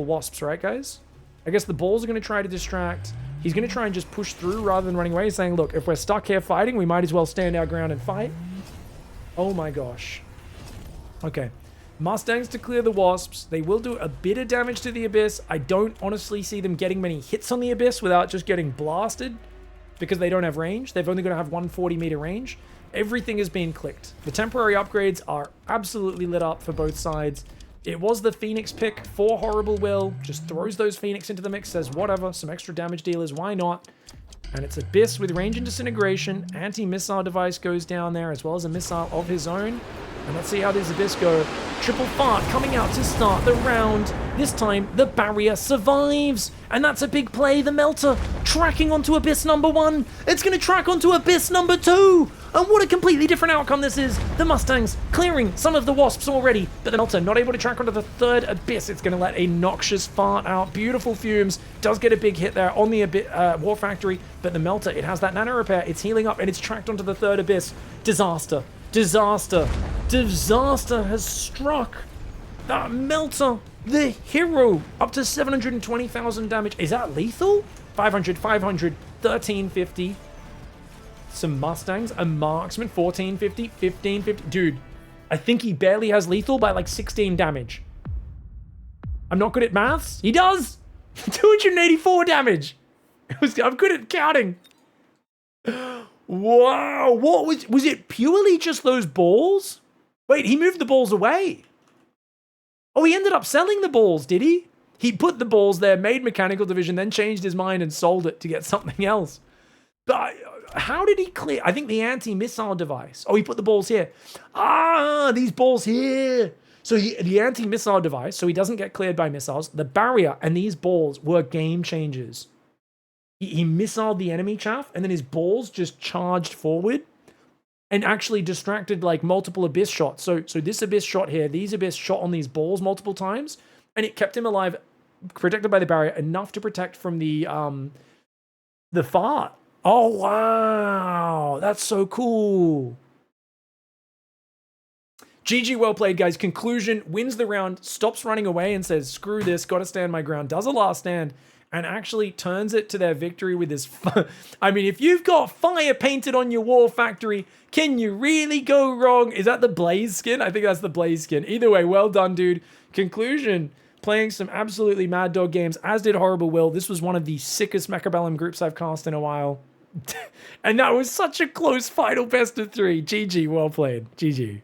Wasps, right, guys? I guess the balls are going to try to distract. He's going to try and just push through rather than running away. He's saying, look, if we're stuck here fighting, we might as well stand our ground and fight. Oh my gosh. Okay. Mustangs to clear the Wasps. They will do a bit of damage to the Abyss. I don't honestly see them getting many hits on the Abyss without just getting blasted because they don't have range. They've only going to have 140-meter range. Everything has been clicked. The temporary upgrades are absolutely lit up for both sides. It was the Phoenix pick for HorribleWill. Just throws those Phoenix into the mix, says whatever, some extra damage dealers, why not? And it's Abyss with range and disintegration. Anti-missile device goes down there, as well as a missile of his own. And let's see how these Abyss go. Triple fart coming out to start the round. This time, the barrier survives. And that's a big play. The Melter tracking onto Abyss number 1. It's going to track onto Abyss number 2. And what a completely different outcome this is. The Mustangs clearing some of the Wasps already. But the Melter not able to track onto the 3rd Abyss. It's going to let a noxious fart out. Beautiful fumes. Does get a big hit there on the War Factory. But the Melter, it has that nano repair. It's healing up and it's tracked onto the 3rd Abyss. Disaster. Disaster. Disaster has struck. That Melter, the hero, up to 720,000 damage. Is that lethal? 500, 500, 1350. Some Mustangs, a Marksman, 1450, 1550. Dude, I think he barely has lethal by like 16 damage. I'm not good at maths. He does. 284 damage. I'm good at counting. Wow, what was it purely just those balls? Wait, he moved the balls away. Oh, he ended up selling the balls, did he? He put the balls there, made Mechanical Division, then changed his mind and sold it to get something else. But how did he clear? I think the anti-missile device. Oh, he put the balls here. Ah, these balls here. So the anti-missile device, so he doesn't get cleared by missiles. The barrier and these balls were game changers. He missiled the enemy chaff, and then his balls just charged forward and actually distracted like multiple Abyss shots. So this Abyss shot here, these Abyss shot on these balls multiple times, and it kept him alive, protected by the barrier, enough to protect from the fart. Oh, wow. That's so cool. GG, well played, guys. Conclusion, wins the round, stops running away and says, screw this, gotta stand my ground, does a last stand, and actually turns it to their victory with this. I mean, if you've got fire painted on your War Factory, can you really go wrong? Is that the Blaze skin? I think that's the Blaze skin. Either way, well done, dude. Conclusion, playing some absolutely mad dog games, as did HorribleWill. This was one of the sickest Mechabellum groups I've cast in a while. And that was such a close final best of 3. GG, well played. GG.